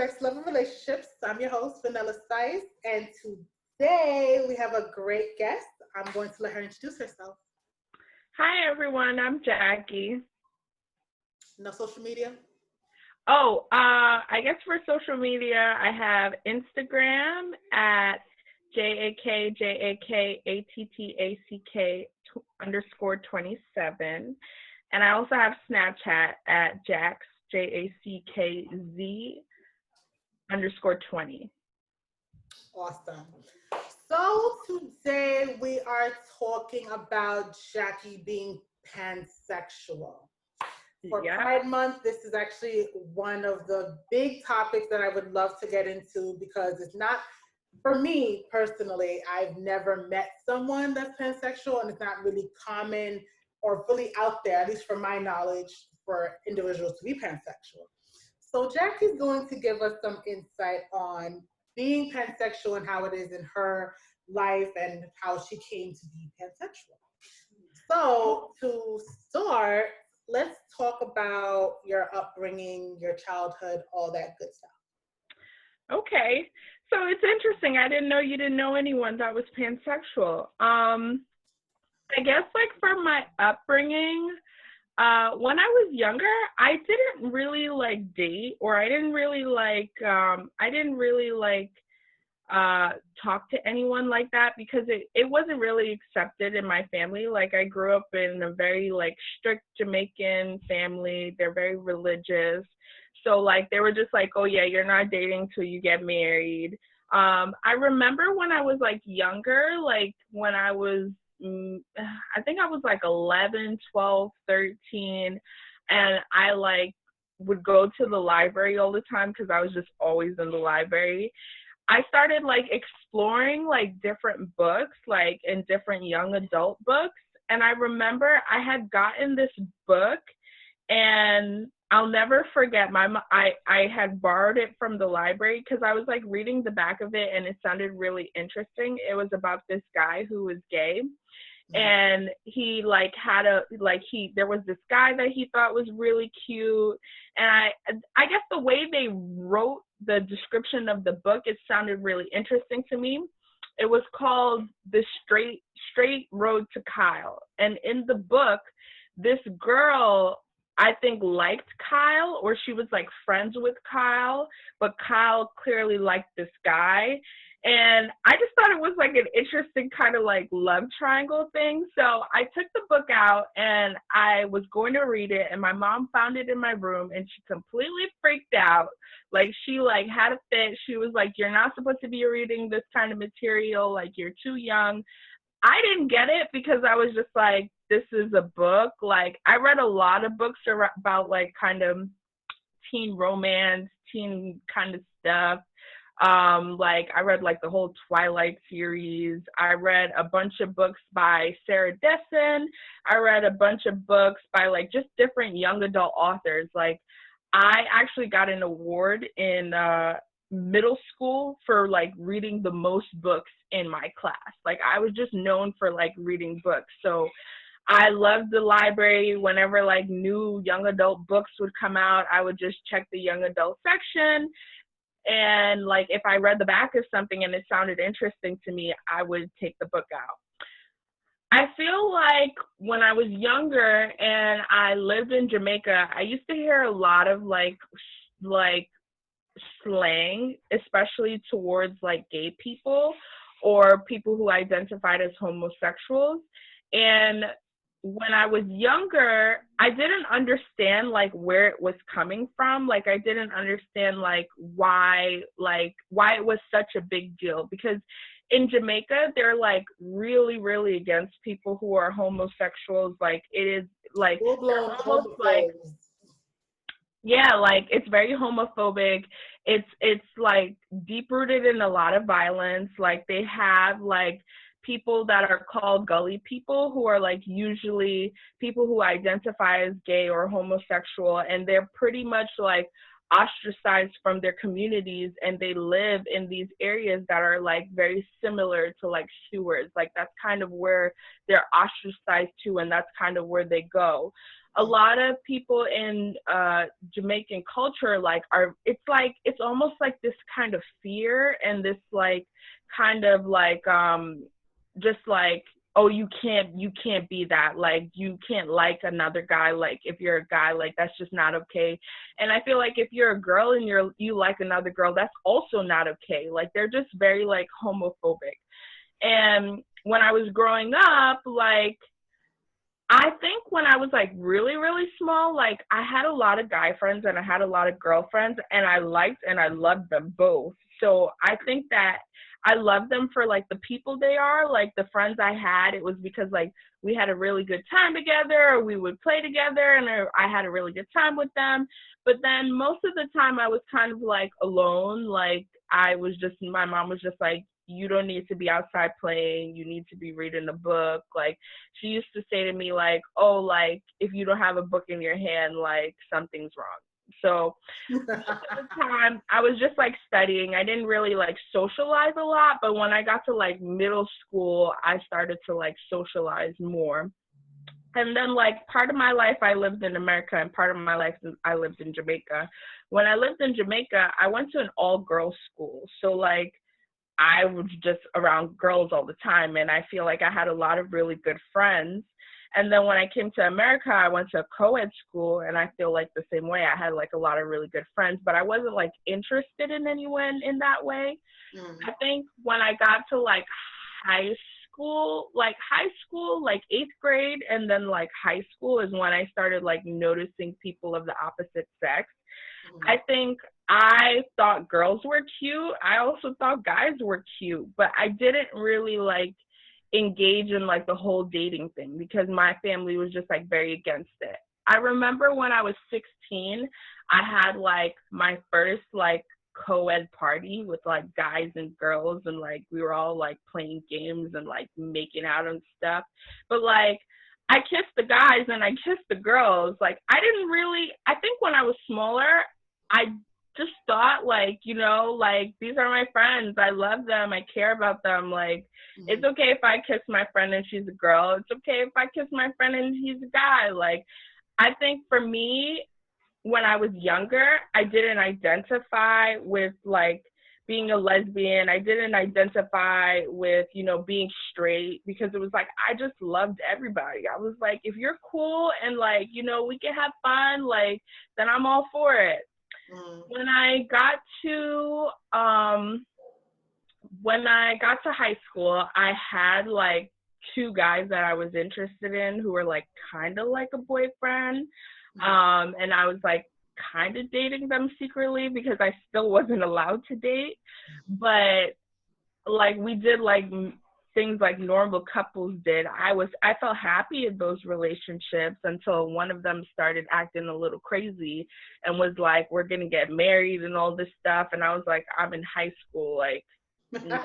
Sex, Love, and Relationships. I'm your host, Vanilla Spice, and today we have a great guest. I'm going to let her introduce herself. Hi, everyone. I'm Jackie. No social media? I guess for social media, I have Instagram at JAKJAKATTACK _27. And I also have Snapchat at Jax, JACKZ _20. Awesome. So today we are talking about Jackie being pansexual. For Pride Month, this is actually one of the big topics that I would love to get into because it's not, for me personally, I've never met someone that's pansexual, and it's not really common or fully out there, at least from my knowledge, for individuals to be pansexual. So Jackie's going to give us some insight on being pansexual and how it is in her life and how she came to be pansexual. So to start, let's talk about your upbringing, your childhood, all that good stuff. Okay. So it's interesting. I didn't know you didn't know anyone that was pansexual. I guess for my upbringing, when I was younger, I didn't really date, or I didn't really talk to anyone like that because it wasn't really accepted in my family. I grew up in a very strict Jamaican family. They're very religious. So they were just oh yeah, you're not dating till you get married. I remember when I was younger, when I was I think I was 11, 12, 13, and I would go to the library all the time because I was just always in the library. I started exploring different books, in different young adult books. And I remember I had gotten this book, and I'll never forget I had borrowed it from the library because I was reading the back of it, and it sounded really interesting. It was about this guy who was gay. And he there was this guy that he thought was really cute. And I guess the way they wrote the description of the book, it sounded really interesting to me. It was called The Straight Road to Kyle. And in the book, this girl, I think, liked Kyle, or she was friends with Kyle, but Kyle clearly liked this guy. And I just thought it was an interesting kind of love triangle thing. So I took the book out and I was going to read it, and my mom found it in my room and she completely freaked out. She had a fit. She was you're not supposed to be reading this kind of material. You're too young. I didn't get it because I was just this is a book. I read a lot of books about kind of teen romance, teen kind of stuff. I read the whole Twilight series. I read a bunch of books by Sarah Dessen. I read a bunch of books by just different young adult authors. I actually got an award in middle school for reading the most books in my class. I was just known for reading books. So I loved the library. Whenever new young adult books would come out, I would just check the young adult section. And if I read the back of something and it sounded interesting to me, I would take the book out. I feel when I was younger and I lived in Jamaica, I used to hear a lot of slang, especially towards gay people or people who identified as homosexuals. And when I was younger, I didn't understand where it was coming from. I didn't understand why it was such a big deal, because in Jamaica they're really, really against people who are homosexuals. It is full-blown almost it's very homophobic. It's deep rooted in a lot of violence. They have people that are called gully people, who are usually people who identify as gay or homosexual, and they're pretty much ostracized from their communities, and they live in these areas that are very similar to sewers. That's kind of where they're ostracized to, and that's kind of where they go. a lot of people in Jamaican culture it's almost like this kind of fear and this like kind of like just like, oh, you can't be that, like you can't like another guy, like if you're a guy, like that's just not okay. And I feel like if you're a girl and you like another girl, that's also not okay. Like they're just very like homophobic. And when I was growing up, like I think when I was like really, really small, like I had a lot of guy friends and I had a lot of girlfriends, and I liked and I loved them both. So I think that I love them for like the people they are. Like the friends I had, it was because like we had a really good time together, or we would play together, and I had a really good time with them. But then most of the time I was kind of like alone. Like my mom was just like, you don't need to be outside playing. You need to be reading a book. Like she used to say to me like, oh, like if you don't have a book in your hand, like something's wrong. So most of the time I was just like studying. I didn't really like socialize a lot, but when I got to like middle school, I started to like socialize more. And then like part of my life I lived in America, and part of my life I lived in Jamaica. When I lived in Jamaica, I went to an all-girls school. So like I was just around girls all the time, and I feel like I had a lot of really good friends. And then when I came to America, I went to a co-ed school, and I feel like the same way. I had like a lot of really good friends, but I wasn't like interested in anyone in that way. I think when I got to like high school, like 8th grade, and then like high school is when I started like noticing people of the opposite sex. I think I thought girls were cute. I also thought guys were cute, but I didn't really like engage in like the whole dating thing because my family was just like very against it. I remember when I was 16, I had like my first like co-ed party with like guys and girls, and like we were all like playing games and like making out and stuff. But like I kissed the guys and I kissed the girls. Like I think when I was smaller, I just thought like, you know, like these are my friends. I love them. I care about them. Like it's okay if I kiss my friend and she's a girl. It's okay if I kiss my friend and he's a guy. Like I think for me, when I was younger, I didn't identify with like being a lesbian. I didn't identify with, you know, being straight, because it was like I just loved everybody. I was like, if you're cool and like, you know, we can have fun, like then I'm all for it. When I got to high school, I had like 2 guys that I was interested in who were like kind of like a boyfriend. And I was like kind of dating them secretly because I still wasn't allowed to date. But like we did like things like normal couples did. I felt happy in those relationships until one of them started acting a little crazy and was like, we're gonna get married and all this stuff. And I was like, I'm in high school, like no.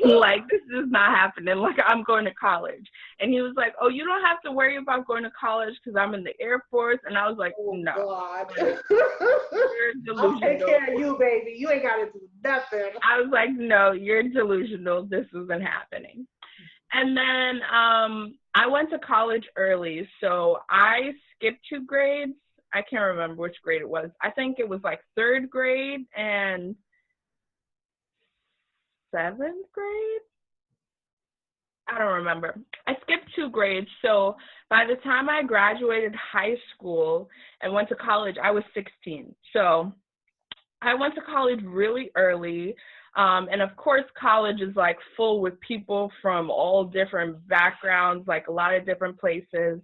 Like this is not happening. Like I'm going to college. And he was like, oh, you don't have to worry about going to college because I'm in the Air Force. And I was like, oh, no. God. You're delusional. I'll take care of you, baby. You ain't got to do nothing. I was like, no, you're delusional. This isn't happening. And then I went to college early. So I skipped 2 grades. I can't remember which grade it was. I think it was like 3rd grade and 7th grade? I don't remember. I skipped 2 grades. So by the time I graduated high school and went to college, I was 16. So I went to college really early. And of course, college is like full with people from all different backgrounds, like a lot of different places.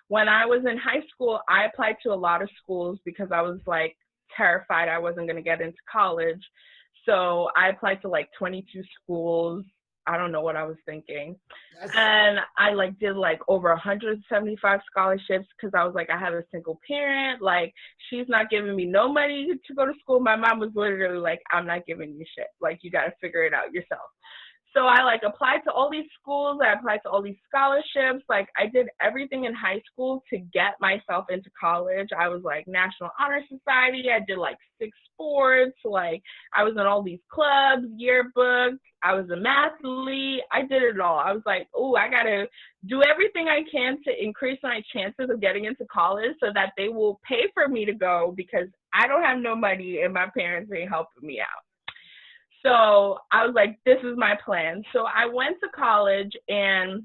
When I was in high school, I applied to a lot of schools because I was like terrified I wasn't going to get into college. So I applied to like 22 schools. I don't know what I was thinking. And I like did like over 175 scholarships because I was like, I have a single parent. Like she's not giving me no money to go to school. My mom was literally like, I'm not giving you shit. Like you got to figure it out yourself. So I like applied to all these schools. I applied to all these scholarships. Like I did everything in high school to get myself into college. I was like National Honor Society. I did like 6 sports. Like I was in all these clubs, yearbook. I was a mathlete. I did it all. I was like, oh, I got to do everything I can to increase my chances of getting into college so that they will pay for me to go, because I don't have no money and my parents ain't helping me out. So I was like, this is my plan. So I went to college and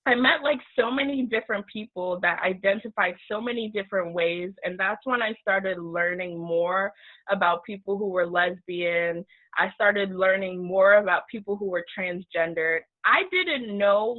I met like so many different people that identified so many different ways. And that's when I started learning more about people who were lesbian. I started learning more about people who were transgendered. I didn't know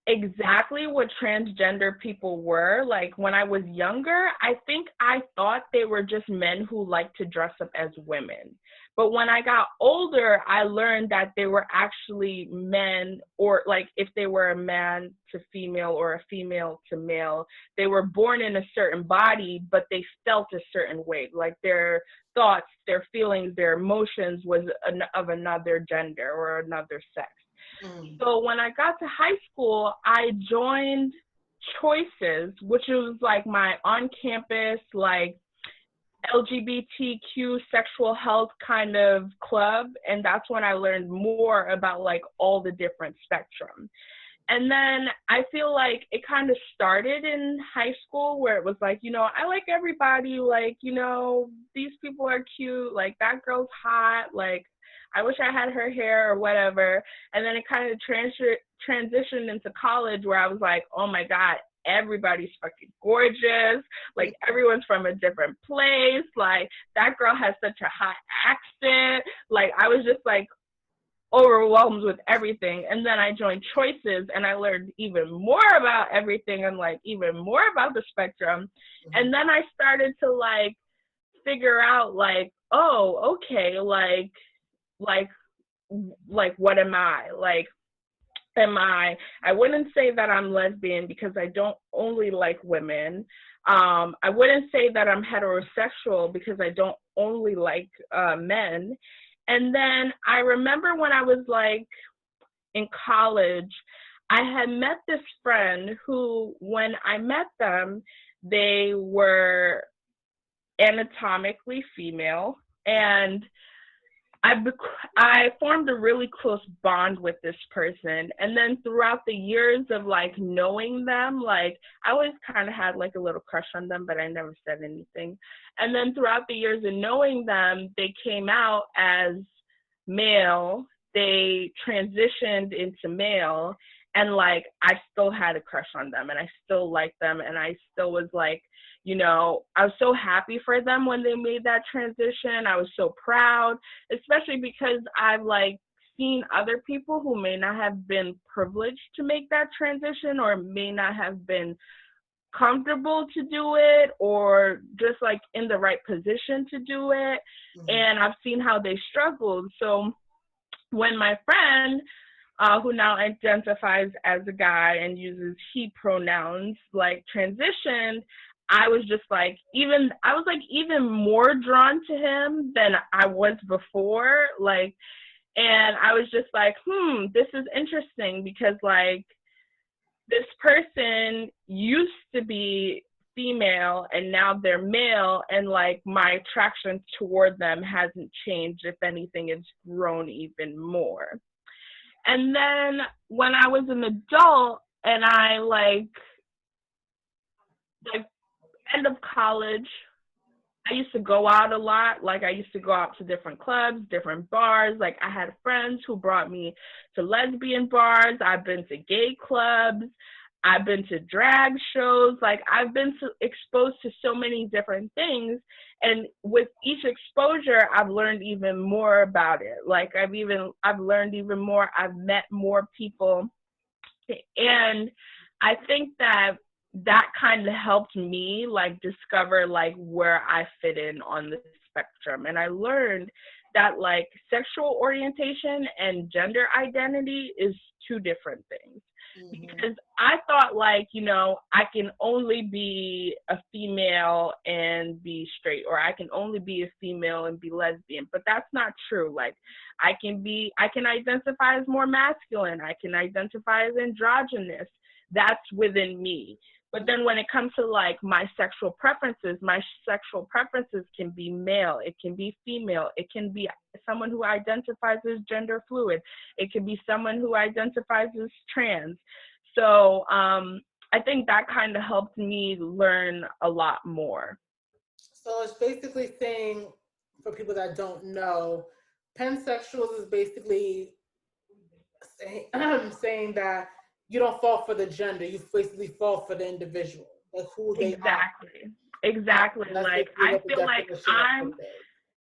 exactly what transgender people were. Like when I was younger, I think I thought they were just men who like to dress up as women. But when I got older, I learned that they were actually men, or like if they were a man to female or a female to male, they were born in a certain body, but they felt a certain way. Like their thoughts, their feelings, their emotions was of another gender or another sex. So when I got to high school, I joined Choices, which was like my on-campus, like LGBTQ sexual health kind of club. And that's when I learned more about like all the different spectrum. And then I feel like it kind of started in high school where it was like, you know, I like everybody, like, you know, these people are cute, like that girl's hot, like I wish I had her hair or whatever. And then it kind of transitioned into college where I was like, oh my God, everybody's fucking gorgeous. Like everyone's from a different place. Like that girl has such a hot accent. Like I was just like overwhelmed with everything. And then I joined Choices and I learned even more about everything and like even more about the spectrum. And then I started to like figure out like, oh, okay, like what am I? Like, I wouldn't say that I'm lesbian because I don't only like women. I wouldn't say that I'm heterosexual because I don't only like men. And then I remember when I was like in college, I had met this friend who, when I met them, they were anatomically female, and I formed a really close bond with this person. And then throughout the years of like knowing them, like I always kind of had like a little crush on them, but I never said anything. And then throughout the years of knowing them, they came out as male, they transitioned into male, and like I still had a crush on them and I still liked them, and I still was like, you know, I was so happy for them when they made that transition. I was so proud, especially because I've like seen other people who may not have been privileged to make that transition or may not have been comfortable to do it or just like in the right position to do it. And I've seen how they struggled. So when my friend, who now identifies as a guy and uses he pronouns, like transitioned, I was even more drawn to him than I was before. Like, and I was just like, this is interesting because like this person used to be female and now they're male, and like my attraction toward them hasn't changed. If anything, it's grown even more. And then when I was an adult and I like end of college, I used to go out a lot. Like I used to go out to different clubs, different bars. Like I had friends who brought me to lesbian bars. I've been to gay clubs. I've been to drag shows. Like I've been exposed to so many different things. And with each exposure, I've learned even more about it. Like I've learned even more. I've met more people. And I think that kind of helped me like discover like where I fit in on the spectrum. And I learned that like sexual orientation and gender identity is two different things. Because I thought, like, you know, I can only be a female and be straight, or I can only be a female and be lesbian, but that's not true. Like, I can identify as more masculine. I can identify as androgynous. That's within me. But then when it comes to like my sexual preferences can be male, it can be female, it can be someone who identifies as gender fluid, it can be someone who identifies as trans. So I think that kind of helped me learn a lot more. So it's basically saying, for people that don't know, pansexuals is basically saying that you don't fall for the gender, you basically fall for the individual, like who they are. Exactly. Like, I feel like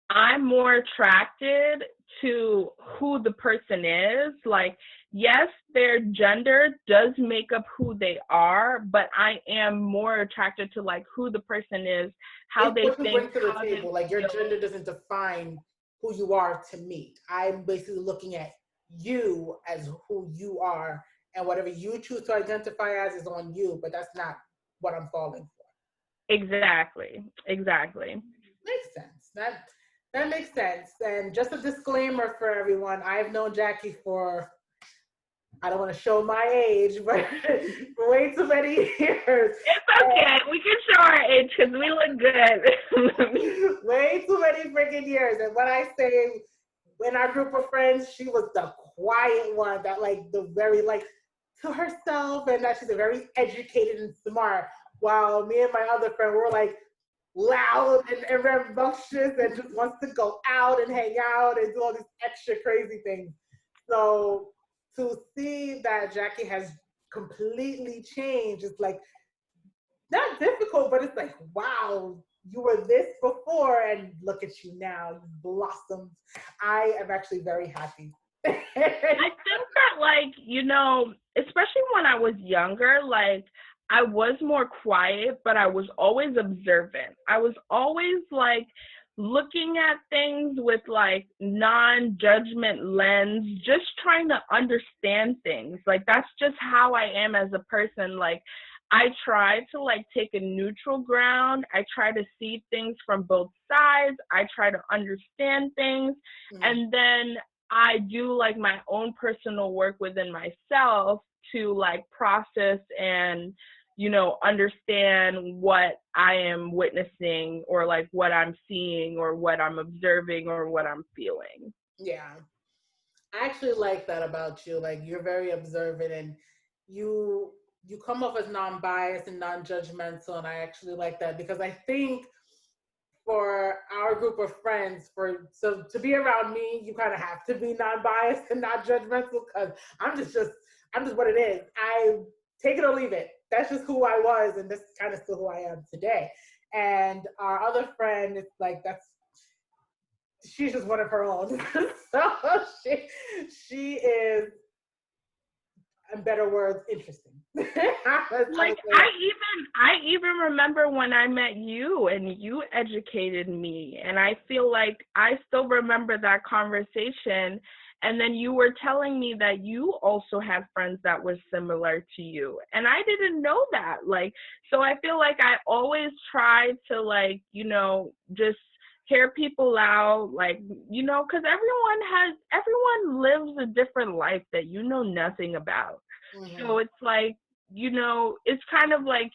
I'm more attracted to who the person is. Like, yes, their gender does make up who they are, but I am more attracted to like who the person is, how they think, bring to the table. Like, your gender doesn't define who you are to me. I'm basically looking at you as who you are, and whatever you choose to identify as is on you, but that's not what I'm falling for. Exactly. Makes sense. That makes sense. And just a disclaimer for everyone, I've known Jackie for, I don't want to show my age, but for way too many years. It's okay. We can show our age because we look good. Way too many freaking years. And when I say, in our group of friends, she was the quiet one that, like, the very, like, to herself, and that she's a very educated and smart. While me and my other friend were like loud and rambunctious and just wants to go out and hang out and do all these extra crazy things. So to see that Jackie has completely changed, it's like not difficult, but it's like, wow, you were this before and look at you now, you've blossomed. I am actually very happy. I think that, like, you know, especially when I was younger, like, I was more quiet, but I was always observant. I was always like looking at things with like non-judgment lens, just trying to understand things. Like, that's just how I am as a person. Like, I try to like take a neutral ground. I try to see things from both sides. I try to understand things. And then I do like my own personal work within myself to like process and, you know, understand what I am witnessing, or like what I'm seeing, or what I'm observing, or what I'm feeling. Yeah. I actually like that about you. Like, you're very observant, and you come off as non-biased and non-judgmental, and I actually like that, because I think for our group of friends, so to be around me, you kind of have to be non-biased and not judgmental, because I'm just what it is. I take it or leave it. That's just who I was, and this is kind of still who I am today. And our other friend, it's like, she's just one of her own. So she is, in better words, interesting. Like, I even remember when I met you and you educated me, and I feel like I still remember that conversation. And then you were telling me that you also had friends that were similar to you, and I didn't know that. Like, so I feel like I always try to, like, you know, just hear people out, like, you know, because everyone lives a different life that you know nothing about. So it's like, you know, it's kind of like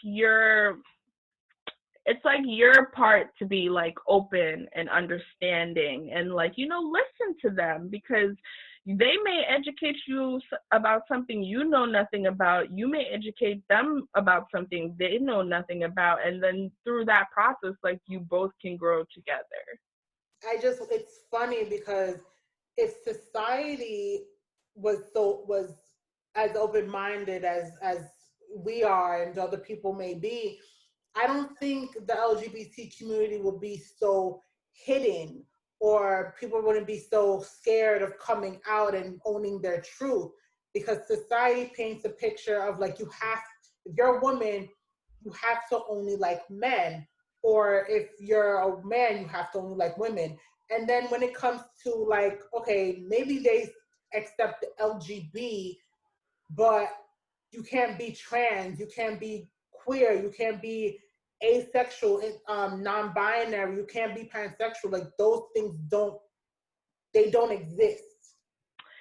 it's like your part to be like open and understanding, and like, you know, listen to them, because they may educate you about something you know nothing about. You may educate them about something they know nothing about, and then through that process, like, you both can grow together. It's funny, because if society was as open-minded as we are and other people may be, I don't think the LGBT community would be so hidden, or people wouldn't be so scared of coming out and owning their truth, because society paints a picture of like, if you're a woman, you have to only like men, or if you're a man, you have to only like women. And then when it comes to like, okay, maybe they accept the LGB, but you can't be trans, you can't be queer, you can't be asexual, non-binary, you can't be pansexual. Like those things don't exist,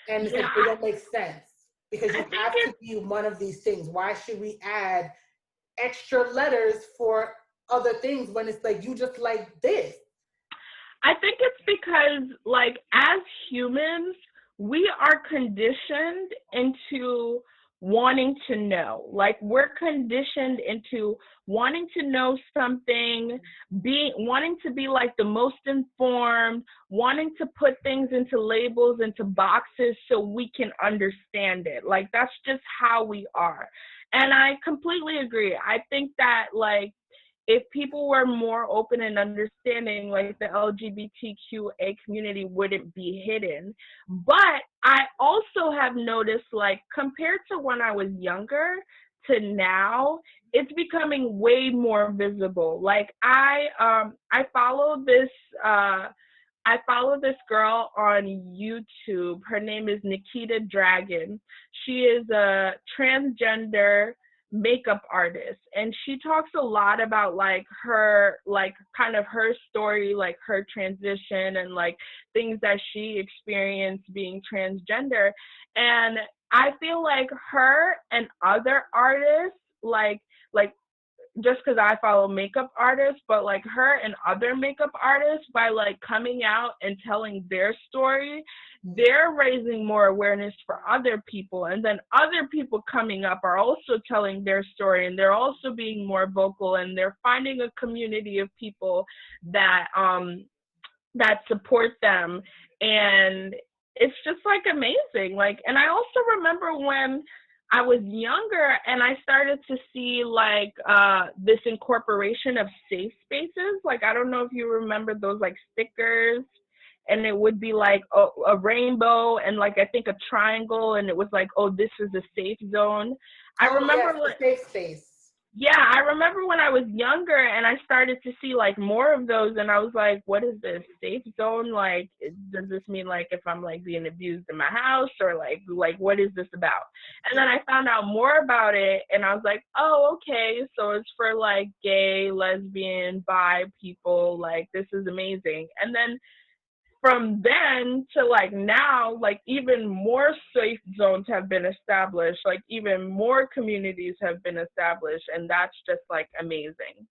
and it's like they don't make sense because you have to be one of these things. Why should we add extra letters for other things when it's like you just like this? I think it's because, like, as humans, we are conditioned into wanting to know. Like, we're conditioned into wanting to know something, wanting to be like the most informed, wanting to put things into labels, into boxes so we can understand it. Like, that's just how we are. And I completely agree. I think that, like, if people were more open and understanding, like, the LGBTQA community wouldn't be hidden. But I also have noticed, like, compared to when I was younger to now, it's becoming way more visible. Like, I follow this girl on YouTube. Her name is Nikita Dragon. She is a transgender makeup artist, and she talks a lot about, like, her, like, kind of her story, like her transition and, like, things that she experienced being transgender. And I feel like her and other artists, like just because I follow makeup artists, but, like, her and other makeup artists, by, like, coming out and telling their story, they're raising more awareness for other people. And then other people coming up are also telling their story, and they're also being more vocal, and they're finding a community of people that support them. And it's just, like, amazing. Like, and I also remember when I was younger and I started to see, like, this incorporation of safe spaces. Like, I don't know if you remember those, like, stickers, and it would be like a rainbow and, like, I think a triangle, and it was like, oh, this is a safe zone. I remember, yes, the safe space. Yeah, I remember when I was younger and I started to see, like, more of those, and I was like, what is this safe zone? Like, does this mean, like, if I'm, like, being abused in my house, or like what is this about? And then I found out more about it, and I was like, oh, okay, so it's for, like, gay, lesbian, bi people. Like, this is amazing. And then from then to, like, now, like, even more safe zones have been established, like, even more communities have been established, and that's just, like, amazing.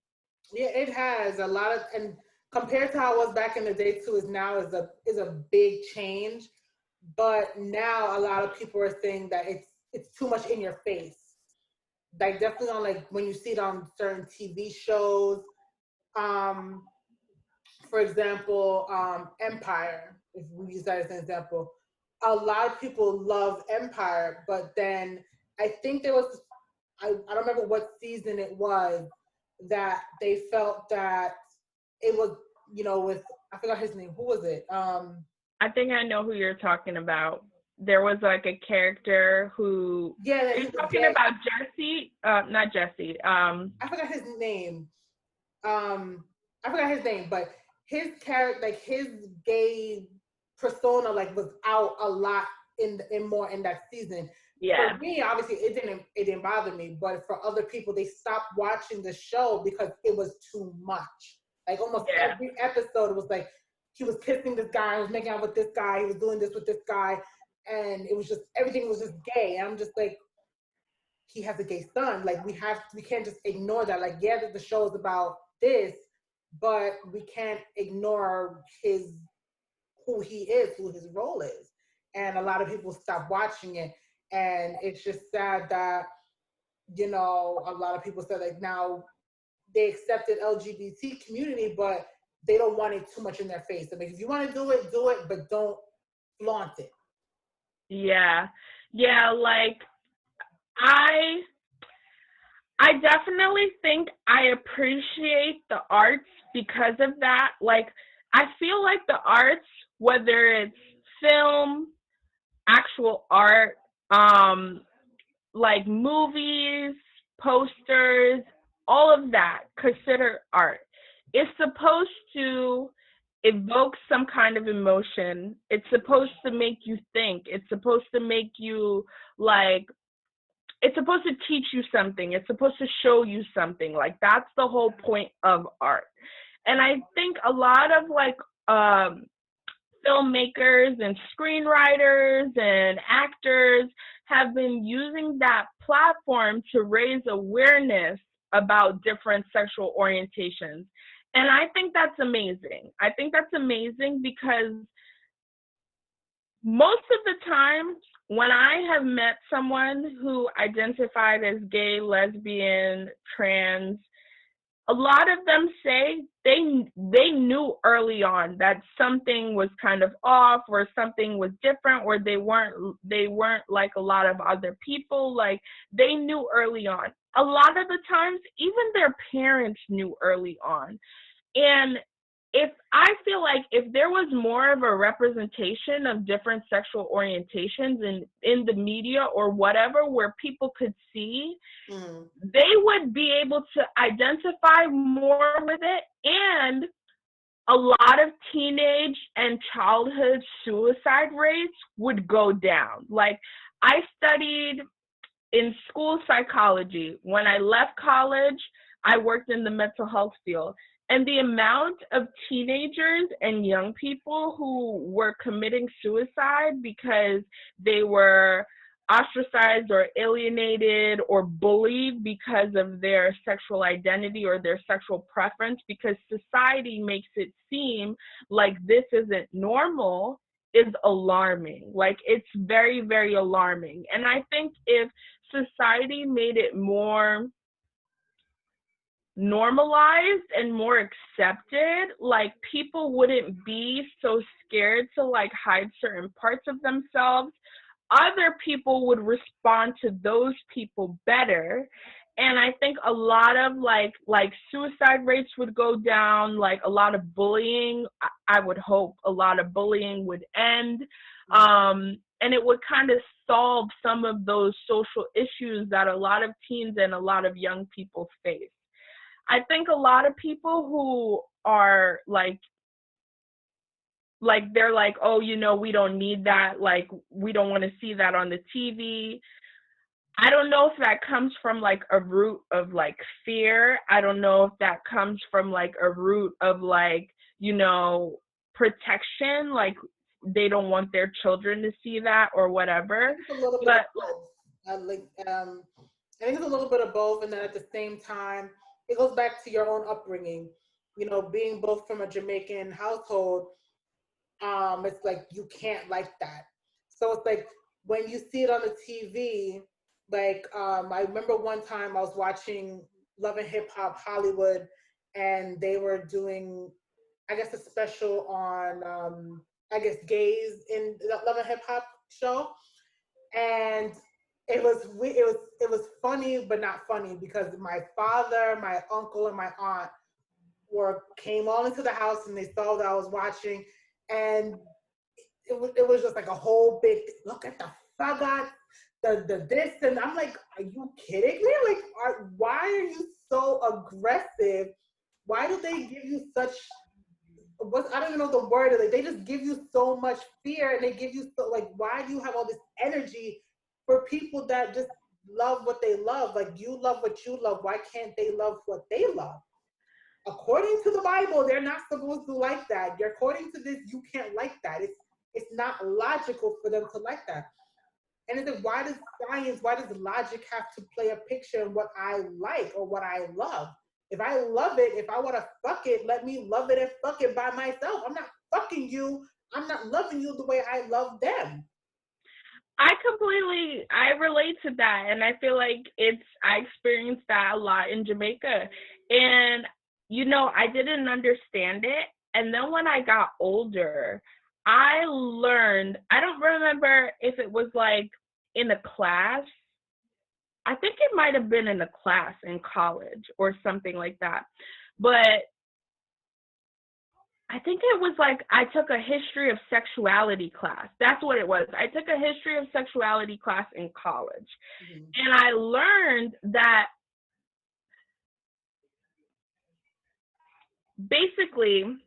Yeah, it has a lot of, and compared to how it was back in the day too, is a big change. But now a lot of people are saying that it's too much in your face. Like, definitely on, like, when you see it on certain TV shows. For example, Empire, if we use that as an example, a lot of people love Empire, but then I think there was, I don't remember what season it was, that they felt that it was, with, I forgot his name. Who was it? I think I know who you're talking about. There was, like, a character who. Yeah, are you talking about Jesse? Not Jesse. I forgot his name. But his character, like, his gay persona, like, was out a lot in that season. Yeah. For me, obviously, it didn't bother me, but for other people, they stopped watching the show because it was too much. Like, almost every episode was like, he was kissing this guy, he was making out with this guy, he was doing this with this guy, and it was just, everything was just gay. And I'm just like, he has a gay son. Like, we can't just ignore that. Like, yeah, the show is about this, but we can't ignore who he is, who his role is. And a lot of people stop watching it. And it's just sad that, a lot of people said, like, now they accepted LGBT community, but they don't want it too much in their face. I mean, if you want to do it, but don't flaunt it. Yeah. Yeah, like, I definitely think I appreciate the arts because of that. Like, I feel like the arts, whether it's film, actual art, like movies, posters, all of that, consider art. It's supposed to evoke some kind of emotion. It's supposed to make you think. It's supposed to make you, like, it's supposed to teach you something. It's supposed to show you something. Like, that's the whole point of art. And I think a lot of like filmmakers and screenwriters and actors have been using that platform to raise awareness about different sexual orientations. And I think that's amazing. I think that's amazing because most of the time when I have met someone who identified as gay, lesbian, trans, a lot of them say they knew early on that something was kind of off, or something was different, or they weren't like a lot of other people. Like, they knew early on. A lot of the times, even their parents knew early on. And I feel like if there was more of a representation of different sexual orientations in the media or whatever, where people could see, they would be able to identify more with it, and a lot of teenage and childhood suicide rates would go down. Like, I studied in school psychology. When I left college, I worked in the mental health field. And the amount of teenagers and young people who were committing suicide because they were ostracized or alienated or bullied because of their sexual identity or their sexual preference, because society makes it seem like this isn't normal, is alarming. Like, it's very, very alarming. And I think if society made it more normalized and more accepted, like, people wouldn't be so scared to like hide certain parts of themselves. Other people would respond to those people better. And I think a lot of like suicide rates would go down, like a lot of bullying, I would hope a lot of bullying would end. And it would kind of solve some of those social issues that a lot of teens and a lot of young people face. I think a lot of people who are like they're like, oh, you know, we don't need that. Like, we don't want to see that on the TV. I don't know if that comes from like a root of like fear. I don't know if that comes from like a root of like, you know, protection. Like, they don't want their children to see that or whatever. It's a little bit of both. I think it's a little bit of both, and then at the same time, it goes back to your own upbringing. You know, being both from a Jamaican household, it's like you can't like that. So it's like when you see it on the TV, like I remember one time I was watching Love and Hip Hop Hollywood, and they were doing, I guess, a special on I guess gays in the Love and Hip Hop show, and it was funny but not funny, because my father, my uncle, and my aunt came all into the house, and they saw that I was watching, and it was just like a whole big look at the faggot, the this, and I'm like, are you kidding me? Like, why are you so aggressive? Why do they give you such I don't even know the word. Like, they just give you so much fear, and they give you so, like, why do you have all this energy for people that just love what they love? Like, you love what you love. Why can't they love what they love? According to the Bible, they're not supposed to like that. According to this, you can't like that. It's not logical for them to like that. And it's like, why does logic have to play a picture in what I like or what I love? If I love it, if I want to fuck it, let me love it and fuck it by myself. I'm not fucking you. I'm not loving you the way I love them. I relate to that. And I feel like I experienced that a lot in Jamaica. And, you know, I didn't understand it. And then when I got older, I learned, I don't remember if it was like in a class. I think it might have been in a class in college or something like that. But I think it was like I took a history of sexuality class. That's what it was. I took a history of sexuality class in college. Mm-hmm. And I learned that basically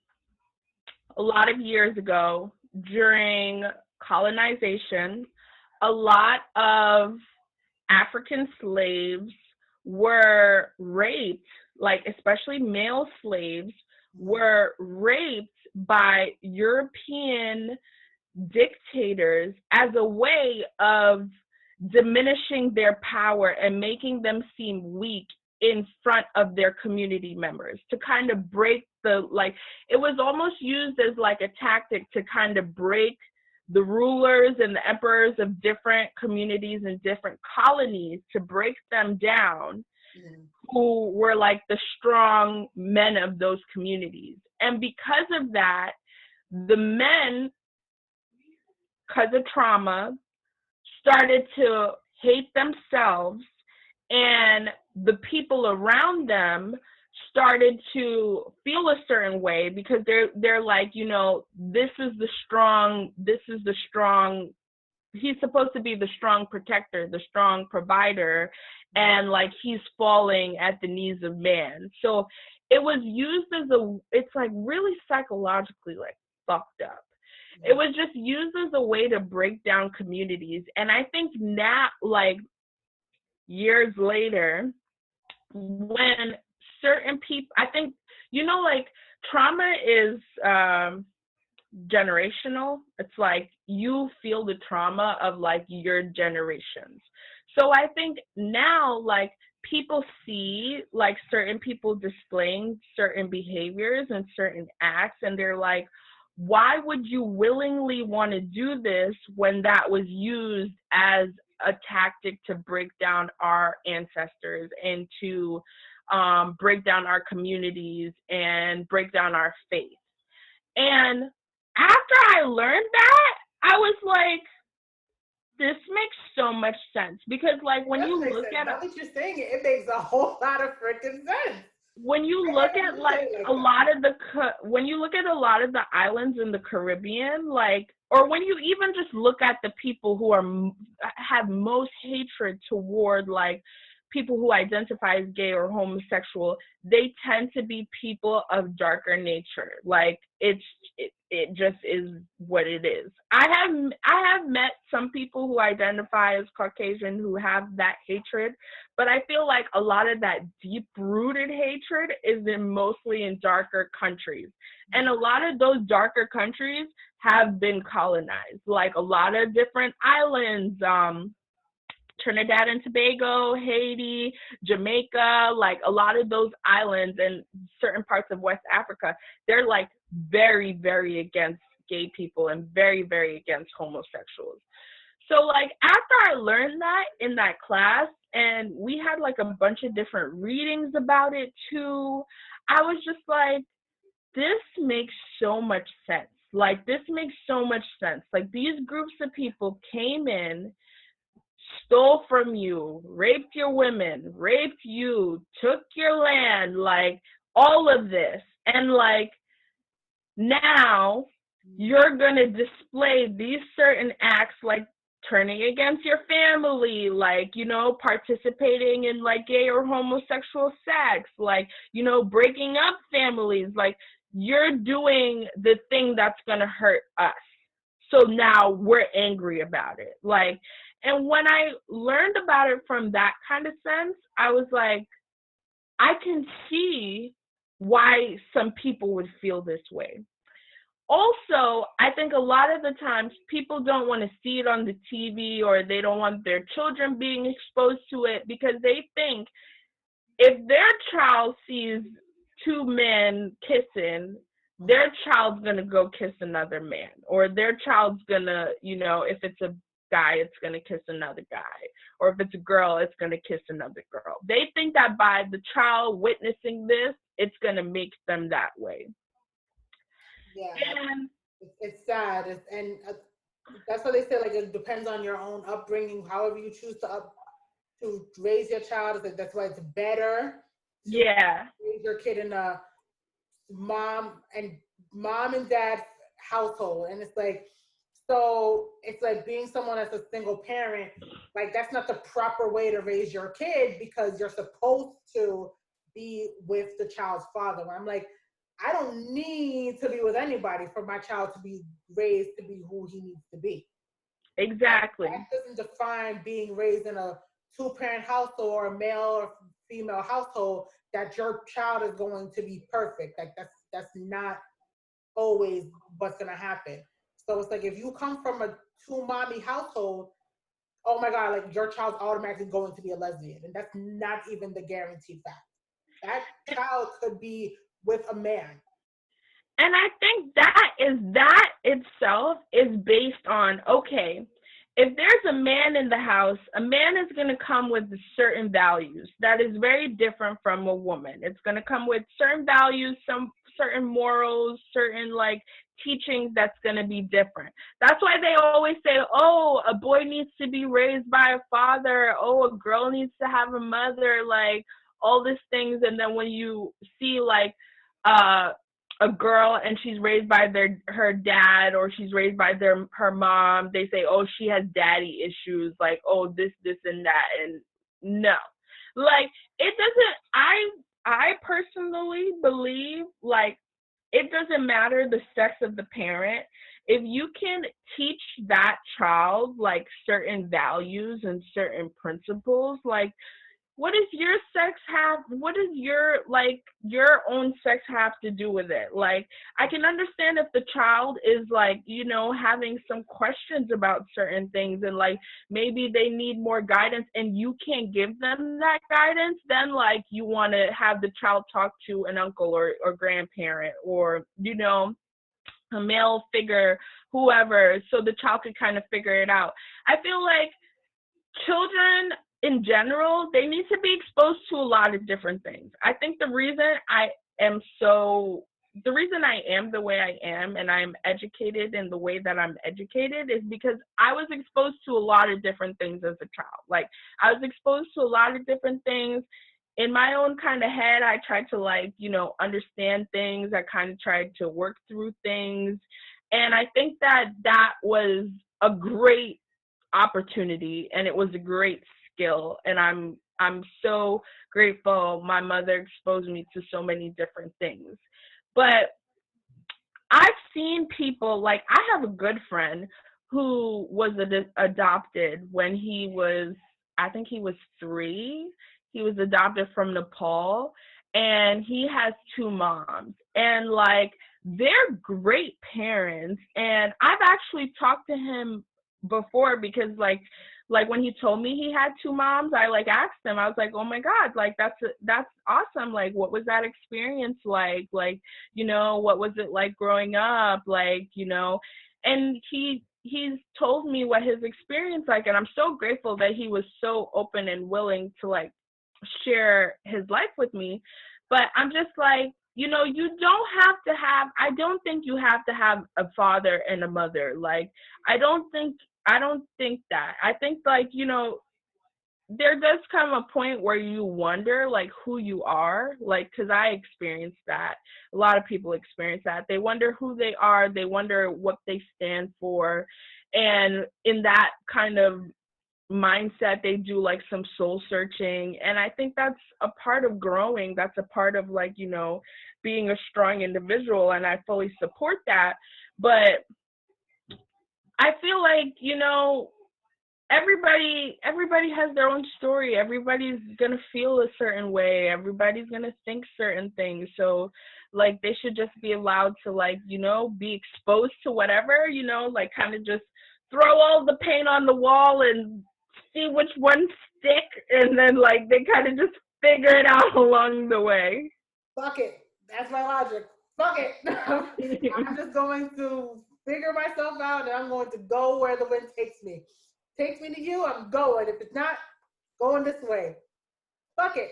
a lot of years ago, during colonization, a lot of African slaves were raped, like especially male slaves were raped by European dictators as a way of diminishing their power and making them seem weak in front of their community members, to kind of break the, like, it was almost used as like a tactic to kind of break the rulers and the emperors of different communities and different colonies, to break them down, who were like the strong men of those communities. And because of that, the men, because of trauma, started to hate themselves, and the people around them started to feel a certain way, because they're like, you know, this is the strong, he's supposed to be the strong protector, the strong provider, and like he's falling at the knees of man. So it was used as it's like really psychologically like fucked up. It was just used as a way to break down communities. And I think now, like years later, when certain people, I think, you know, like trauma is generational. It's like you feel the trauma of like your generations. So I think now, like, people see like certain people displaying certain behaviors and certain acts, and they're like, why would you willingly want to do this when that was used as a tactic to break down our ancestors and to break down our communities and break down our faith? And after I learned that, I was like, this makes so much sense, because like when you look at now that you're saying it, it makes a whole lot of freaking sense. When you look at like a lot of the islands in the Caribbean, like, or when you even just look at the people who have most hatred toward like people who identify as gay or homosexual, they tend to be people of darker nature. Like it just is what it is. I have met some people who identify as Caucasian who have that hatred, but I feel like a lot of that deep-rooted hatred is mostly in darker countries. And a lot of those darker countries have been colonized, like a lot of different islands, Trinidad and Tobago, Haiti, Jamaica, like a lot of those islands and certain parts of West Africa, they're like very, very against gay people and very, very against homosexuals. So like after I learned that in that class, and we had like a bunch of different readings about it too, I was just like, this makes so much sense. Like this makes so much sense. Like these groups of people came in, stole from you, raped your women, raped you, took your land, like all of this. And like now you're going to display these certain acts, like turning against your family, like, you know, participating in like gay or homosexual sex, like, you know, breaking up families, like you're doing the thing that's going to hurt us. So now we're angry about it. Like, and when I learned about it from that kind of sense, I was like, I can see why some people would feel this way. Also, I think a lot of the times people don't want to see it on the TV, or they don't want their children being exposed to it, because they think if their child sees two men kissing, their child's going to go kiss another man, or their child's going to, you know, if it's a guy, it's going to kiss another guy, or if it's a girl, it's going to kiss another girl. They think that by the child witnessing this, it's going to make them that way. Yeah, and it's sad, and that's why they say like it depends on your own upbringing, however you choose to raise your child. That's why it's better to raise your kid in a mom and dad household. And it's like, so it's like being someone that's a single parent, like that's not the proper way to raise your kid, because you're supposed to be with the child's father. I'm like, I don't need to be with anybody for my child to be raised to be who he needs to be. Exactly. That doesn't define being raised in a two-parent household or a male or female household that your child is going to be perfect. Like that's not always what's gonna happen. So it's like if you come from a two-mommy household, oh my God, like your child's automatically going to be a lesbian. And that's not even the guaranteed fact. That child could be with a man. And I think that itself is based on, okay, if there's a man in the house, a man is going to come with certain values that is very different from a woman. It's going to come with certain values, some certain morals, certain like teachings that's going to be different. That's why they always say, oh, a boy needs to be raised by a father. Oh, a girl needs to have a mother, like all these things. And then when you see like, a girl and she's raised by her dad or she's raised by her mom, they say, oh, she has daddy issues, like, oh, this and that. And no, like, it doesn't, I personally believe, like, it doesn't matter the sex of the parent. If you can teach that child like certain values and certain principles, like, what does your sex have, what does your own sex have to do with it? Like, I can understand if the child is like, you know, having some questions about certain things and like maybe they need more guidance and you can't give them that guidance, then like you want to have the child talk to an uncle or grandparent or, you know, a male figure, whoever, so the child could kind of figure it out. I feel like children in general, they need to be exposed to a lot of different things. I think the reason I am the way I am and I'm educated in the way that I'm educated is because I was exposed to a lot of different things as a child. Like, I was exposed to a lot of different things. In my own kind of head, I tried to, like, you know, understand things. I kind of tried to work through things. And I think that was a great opportunity and it was a great skill, and I'm so grateful my mother exposed me to so many different things. But I've seen people, like, I have a good friend who was adopted when he was, I think he was 3. He was adopted from Nepal, and he has 2 moms, and like they're great parents. And I've actually talked to him before because like when he told me he had 2 moms, I like asked him, I was like, oh my God, like that's awesome. Like, what was that experience like? Like, you know, what was it like growing up? Like, you know, and he's told me what his experience like, and I'm so grateful that he was so open and willing to like share his life with me. But I'm just like, you know, you don't have to have, I don't think you have to have a father and a mother. Like, I don't think that. I think, like, you know, there does come a point where you wonder, like, who you are. Like, because I experienced that. A lot of people experience that. They wonder who they are. They wonder what they stand for. And in that kind of mindset, they do, like, some soul searching. And I think that's a part of growing. That's a part of, like, you know, being a strong individual. And I fully support that. But I feel like, you know, everybody has their own story. Everybody's gonna feel a certain way. Everybody's gonna think certain things. So, like, they should just be allowed to, like, you know, be exposed to whatever, you know, like, kind of just throw all the paint on the wall and see which ones stick, and then, like, they kind of just figure it out along the way. Fuck it. That's my logic. Fuck it. I'm just going to figure myself out, and I'm going to go where the wind takes me. Takes me to you, I'm going. If it's not, going this way. Fuck it.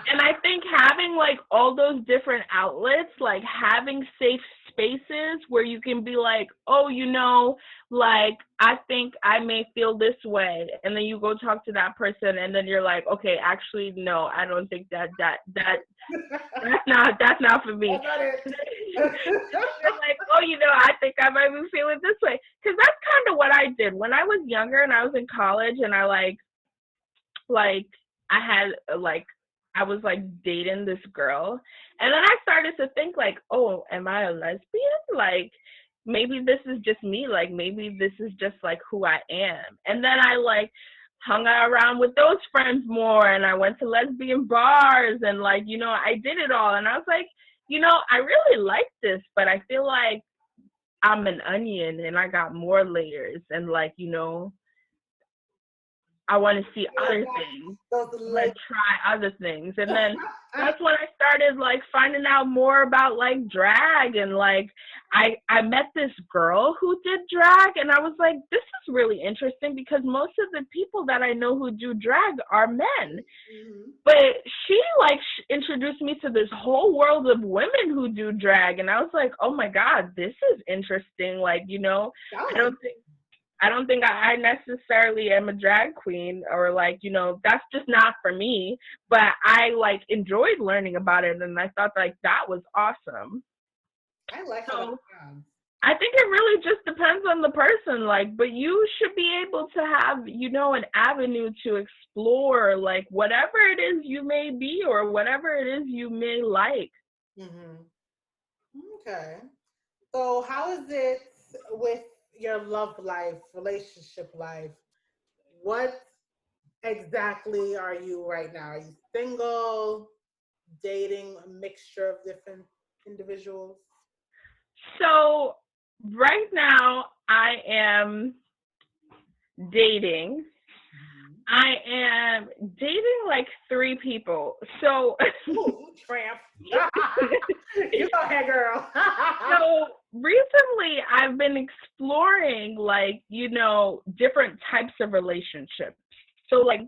And I think having, like, all those different outlets, like having safe spaces where you can be like, oh, you know, like, I think I may feel this way. And then you go talk to that person, and then you're like, okay, actually, no, I don't think that's not for me. That's not it. You're like, oh, you know, I think I might be feeling this way. Because that's kind of what I did when I was younger and I was in college, and I was like dating this girl, and then I started to think, like, oh, am I a lesbian? Like, maybe this is just me. Like, maybe this is just like who I am. And then I like hung around with those friends more, and I went to lesbian bars, and like, you know, I did it all. And I was like, you know, I really like this, but I feel like I'm an onion and I got more layers, and like, you know, I want to see other things, like try other things. And then that's when I started like finding out more about like drag, and like I met this girl who did drag, and I was like, this is really interesting because most of the people that I know who do drag are men. Mm-hmm. But she like introduced me to this whole world of women who do drag, and I was like, oh my God, this is interesting. Like, you know, I don't think I necessarily am a drag queen, or like, you know, that's just not for me, but I like enjoyed learning about it, and I thought like that was awesome. I like how that sounds. I think it really just depends on the person, like, but you should be able to have, you know, an avenue to explore like whatever it is you may be or whatever it is you may like. Mm-hmm. Okay. So how is it with your love life, relationship life? What exactly are you right now? Are you single, dating a mixture of different individuals? So right now I am dating. I am dating like 3 people. So ooh, tramp. You go ahead, girl. So recently I've been exploring like, you know, different types of relationships. So like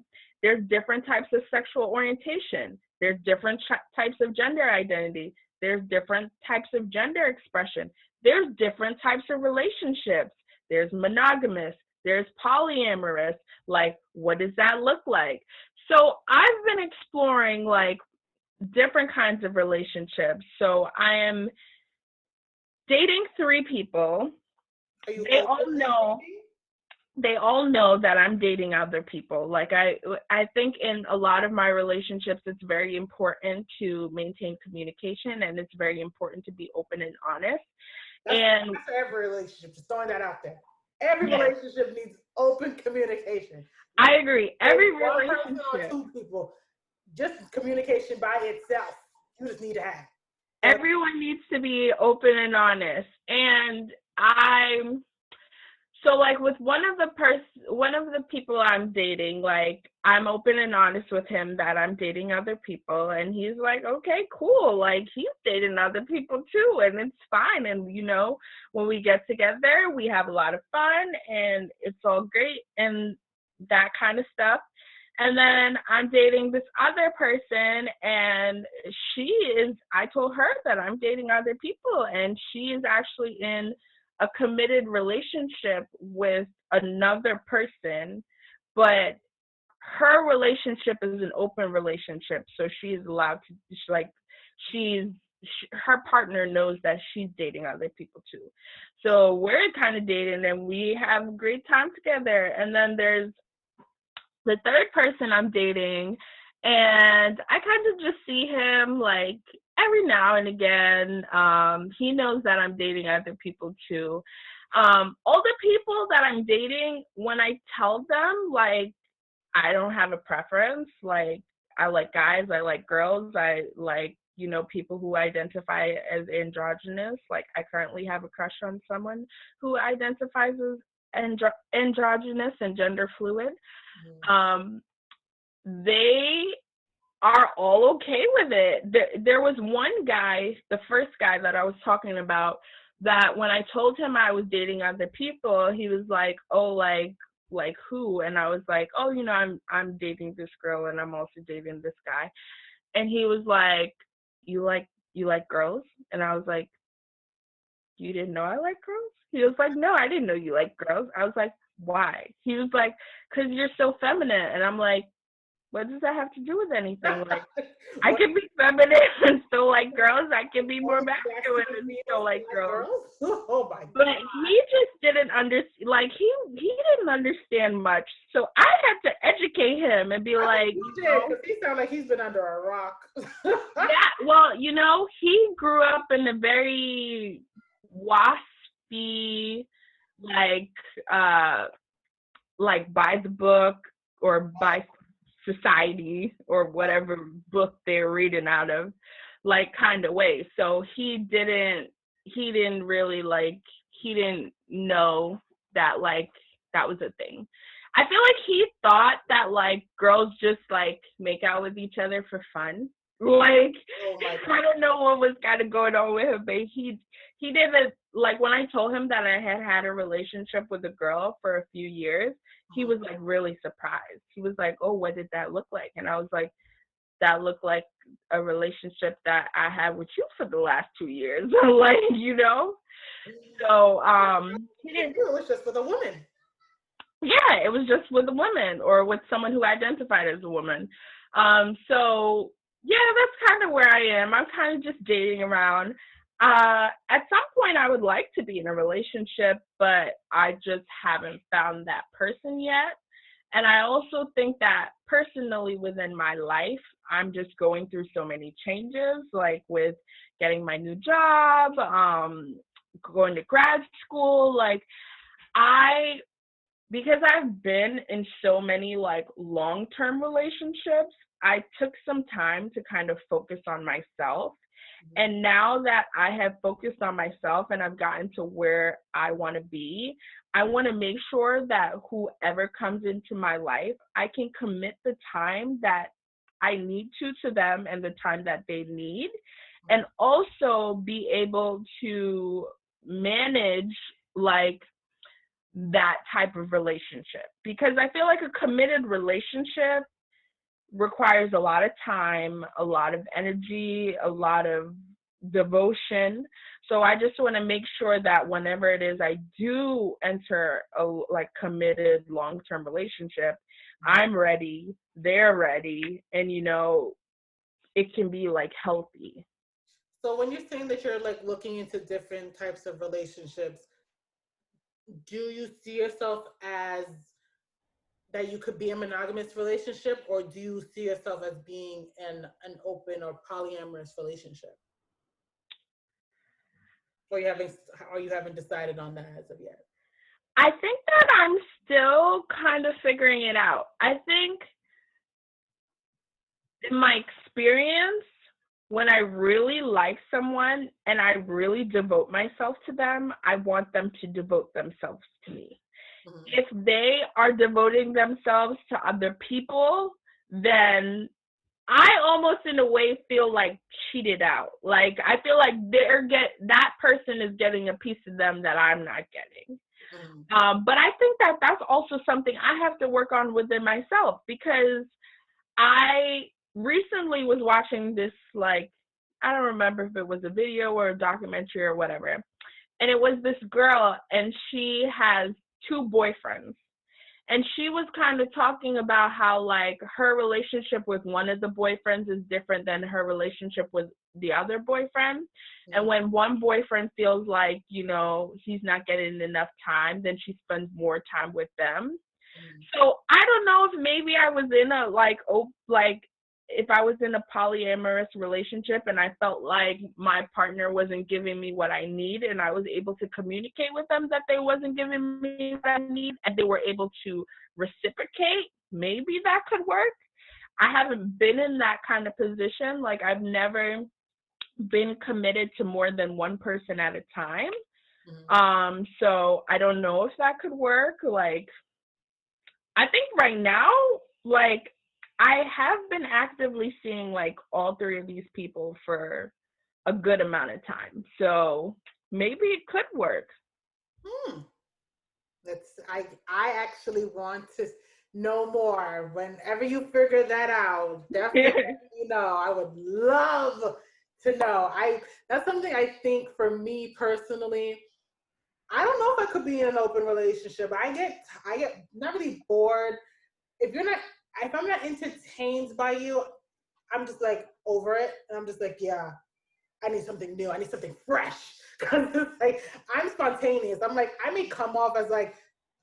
there's different types of sexual orientation. There's different types of gender identity. There's different types of gender expression. There's different types of relationships. There's monogamous. There's polyamorous. Like, what does that look like? So I've been exploring like different kinds of relationships. So I am dating 3 people. They all know that I'm dating other people. Like I think in a lot of my relationships, it's very important to maintain communication, and it's very important to be open and honest. That's for every relationship. Just throwing that out there. Every relationship needs open communication. I agree. Every relationship. 1 person or 2 people, just communication by itself, you just need to have. Everyone needs to be open and honest. And so like with one of the people I'm dating, like I'm open and honest with him that I'm dating other people, and he's like, okay, cool. Like he's dating other people too, and it's fine. And you know, when we get together, we have a lot of fun, and it's all great and that kind of stuff. And then I'm dating this other person, and I told her that I'm dating other people, and she is actually in a committed relationship with another person, but her relationship is an open relationship. So she's allowed to, her partner knows that she's dating other people too. So we're kind of dating, and we have a great time together. And then there's the third person I'm dating, and I kind of just see him like every now and again. He knows that I'm dating other people too. All the people that I'm dating, when I tell them like I don't have a preference, like I like guys, I like girls, I like, you know, people who identify as androgynous. Like I currently have a crush on someone who identifies as androgynous and gender fluid. They are all okay with it. There was one guy, the first guy that I was talking about, that when I told him I was dating other people, he was like, oh, like who? And I was like, oh, you know, I'm dating this girl, and I'm also dating this guy. And he was like, you like girls? And I was like, you didn't know I like girls? He was like, no, I didn't know you like girls. I was like, why? He was like, because you're so feminine. And I'm like, what does that have to do with anything? Like, I can be feminine and still like girls. I can be more masculine and still like girls. Oh my God. But he just didn't understand. Like, he didn't understand much. So I had to educate him and be like, because he sounds like he's been under a rock. Yeah, well, you know, he grew up in a very waspy, like by the book, or by society or whatever book they're reading out of, like, kind of way. So he didn't really, like, he didn't know that, like, that was a thing. I feel like he thought that, like, girls just, like, make out with each other for fun. Like, I don't know what was kind of going on with him, but he didn't, like, when I told him that I had a relationship with a girl for a few years, he was, like, really surprised. He was like, oh, what did that look like? And I was like, that looked like a relationship that I had with you for the last 2 years. Like, you know? So, he didn't. It was just with a woman. Yeah, it was just with a woman or with someone who identified as a woman. So, yeah, that's kind of where I am. I'm kind of just dating around. At some point, I would like to be in a relationship, but I just haven't found that person yet. And I also think that personally within my life, I'm just going through so many changes, like with getting my new job, going to grad school. Like, because I've been in so many, like, long-term relationships, I took some time to kind of focus on myself. And now that I have focused on myself and I've gotten to where I want to be, I want to make sure that whoever comes into my life, I can commit the time that I need to them and the time that they need, and also be able to manage, like, that type of relationship. Because I feel like a committed relationship requires a lot of time, a lot of energy, a lot of devotion. So I just want to make sure that whenever it is I do enter a, like, committed long-term relationship, I'm ready, they're ready, and, you know, it can be, like, healthy. So when you're saying that you're, like, looking into different types of relationships, do you see yourself as that you could be in a monogamous relationship, or do you see yourself as being in an open or polyamorous relationship? Or you haven't decided on that as of yet? I think that I'm still kind of figuring it out. I think in my experience, when I really like someone and I really devote myself to them, I want them to devote themselves to me. Mm-hmm. If they are devoting themselves to other people, then I almost in a way feel like cheated out. Like, I feel like that person is getting a piece of them that I'm not getting. Mm-hmm. But I think that that's also something I have to work on within myself, because I recently was watching this, like, I don't remember if it was a video or a documentary or whatever. And it was this girl, and she has 2 boyfriends. And she was kind of talking about how, like, her relationship with one of the boyfriends is different than her relationship with the other boyfriend. Mm-hmm. And when one boyfriend feels like, you know, he's not getting enough time, then she spends more time with them. Mm-hmm. So I don't know if maybe I was in a, if I was in a polyamorous relationship and I felt like my partner wasn't giving me what I need, and I was able to communicate with them that they wasn't giving me what I need, and they were able to reciprocate, maybe that could work. I haven't been in that kind of position. Like, I've never been committed to more than one person at a time. Mm-hmm. So I don't know if that could work. Like, I think right now, like, I have been actively seeing, like, all 3 of these people for a good amount of time. So maybe it could work. I actually want to know more. Whenever you figure that out, definitely, you know, I would love to know. That's something I think for me personally, I don't know if I could be in an open relationship. I get not really bored. If I'm not entertained by you, I'm just, like, over it. And I'm just like, yeah, I need something new. I need something fresh. Because it's like, I'm spontaneous. I'm like, I may come off as, like,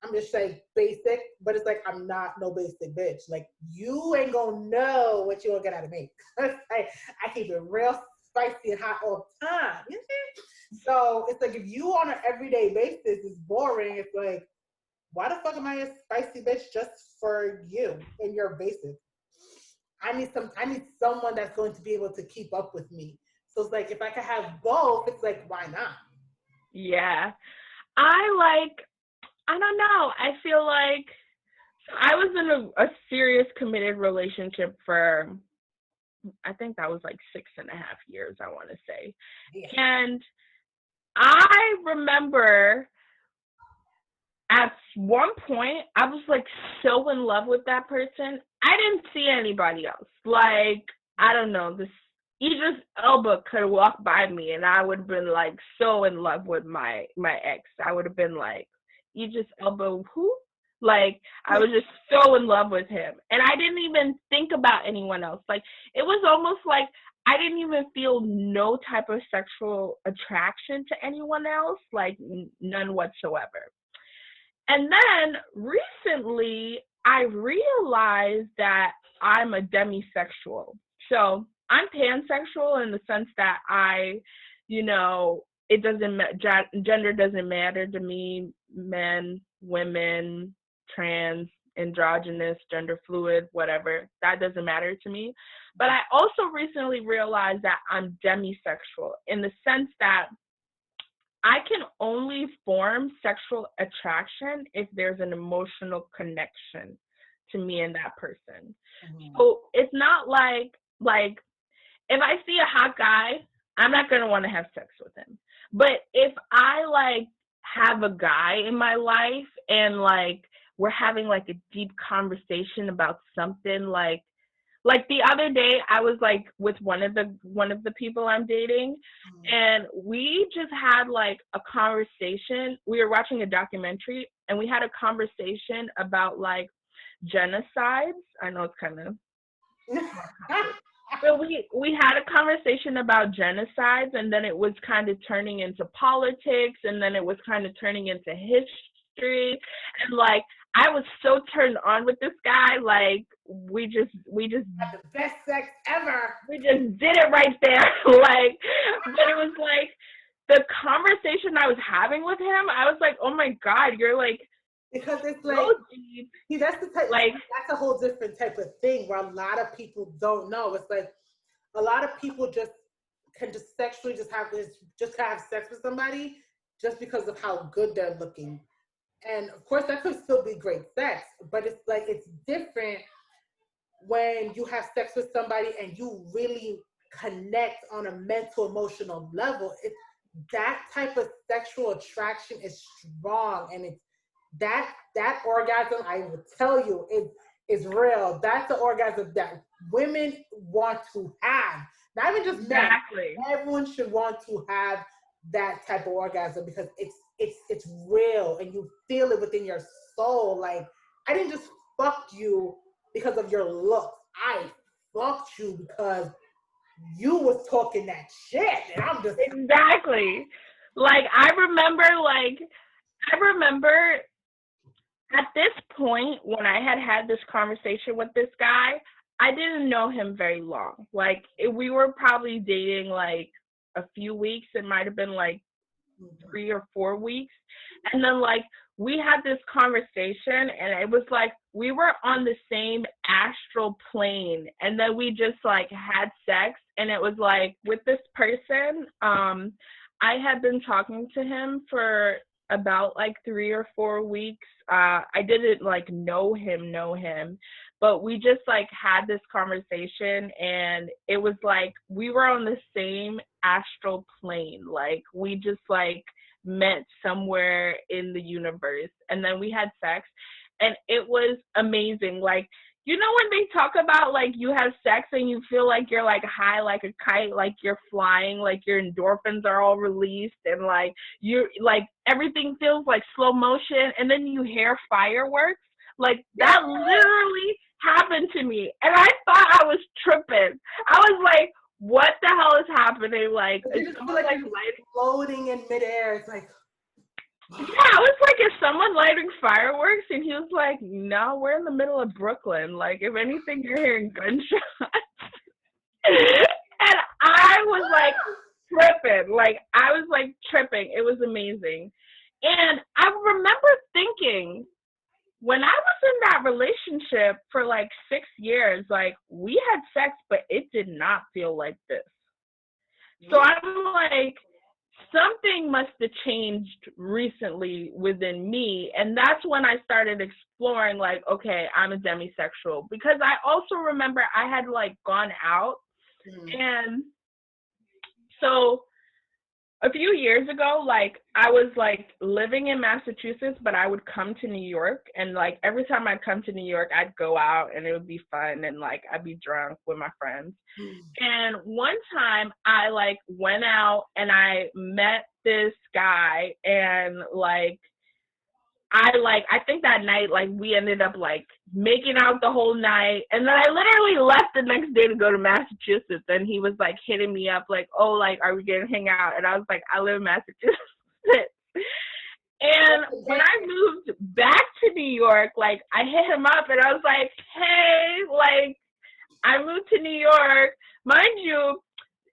I'm just, like, basic, but it's like, I'm not no basic bitch. Like, you ain't gonna know what you gonna get out of me. Like, I keep it real spicy and hot all the time. You see? So it's like, if you on an everyday basis is boring, it's like, why the fuck am I a spicy bitch just for you and your basic? I need someone that's going to be able to keep up with me. So it's like, if I could have both, it's like, why not? Yeah. I don't know. I feel like I was in a serious committed relationship for, I think that was like 6.5 years, I want to say. Yeah. And I remember at one point, I was like so in love with that person. I didn't see anybody else. Like, I don't know, this Idris Elba could walk by me and I would have been like so in love with my ex. I would have been like, Idris Elba, who? Like, I was just so in love with him. And I didn't even think about anyone else. Like, it was almost like I didn't even feel no type of sexual attraction to anyone else, like none whatsoever. And then recently, I realized that I'm a demisexual. So I'm pansexual in the sense that it doesn't, gender doesn't matter to me, men, women, trans, androgynous, gender fluid, whatever, that doesn't matter to me. But I also recently realized that I'm demisexual in the sense that I can only form sexual attraction if there's an emotional connection to me and that person. Mm-hmm. So it's not like if I see a hot guy, I'm not going to want to have sex with him. But if I have a guy in my life and we're having a deep conversation about something like the other day, I was with one of the people I'm dating, and we just had a conversation. We were watching a documentary, and we had a conversation about genocides. I know it's kind of, but we had a conversation about genocides, and then it was kind of turning into politics, and then it was kind of turning into history, and I was so turned on with this guy. We just had the best sex ever. We just did it right there. But it was the conversation I was having with him. I was like, oh my God, you're because it's so deep. See, that's the type. That's a whole different type of thing where a lot of people don't know. It's a lot of people can sexually have sex with somebody just because of how good they're looking. And of course, that could still be great sex, but it's different when you have sex with somebody and you really connect on a mental, emotional level. That type of sexual attraction is strong, and it's that orgasm, I will tell you, is real. That's the orgasm that women want to have. Not even just men. Exactly. Everyone should want to have that type of orgasm because it's real and you feel it within your soul. I didn't just fuck you because of your looks. I fucked you because you was talking that shit, and I'm just exactly. I remember at this point when I had this conversation with this guy, I didn't know him very long. We were probably dating a few weeks. It might have been 3 or 4 weeks. And then we had this conversation, and it was we were on the same astral plane, and then we just had sex. And it was with this person, I had been talking to him for about 3 or 4 weeks. I didn't know him, but we just had this conversation, and it was we were on the same astral plane. We just met somewhere in the universe, and then we had sex, and it was amazing. You know when they talk about you have sex and you feel you're high like a kite, you're flying, your endorphins are all released, and you're everything feels slow motion, and then you hear fireworks. That literally happened to me, and I thought I was tripping. I was what the hell is happening? You just feel floating in midair. It's yeah, it was is someone lighting fireworks? And he was no, we're in the middle of Brooklyn. If anything, you're hearing gunshots. And I was tripping. I was tripping. It was amazing. And I remember thinking, when I was in that relationship for like 6 years, like we had sex, but it did not feel like this. So I'm like, something must have changed recently within me. And that's when I started exploring, like, okay, I'm a demisexual. Because I also remember I had like gone out. And so a few years ago, like I was like living in Massachusetts, but I would come to New York, and like every time I'd come to New York, I'd go out and it would be fun, and like I'd be drunk with my friends. And one time I like went out and I met this guy, and like I think that night, like, we ended up, like, making out the whole night. And then I literally left the next day to go to Massachusetts. And he was, like, hitting me up, like, oh, like, are we going to hang out? And I was like, I live in Massachusetts. And when I moved back to New York, like, I hit him up and I was like, hey, like, I moved to New York. Mind you,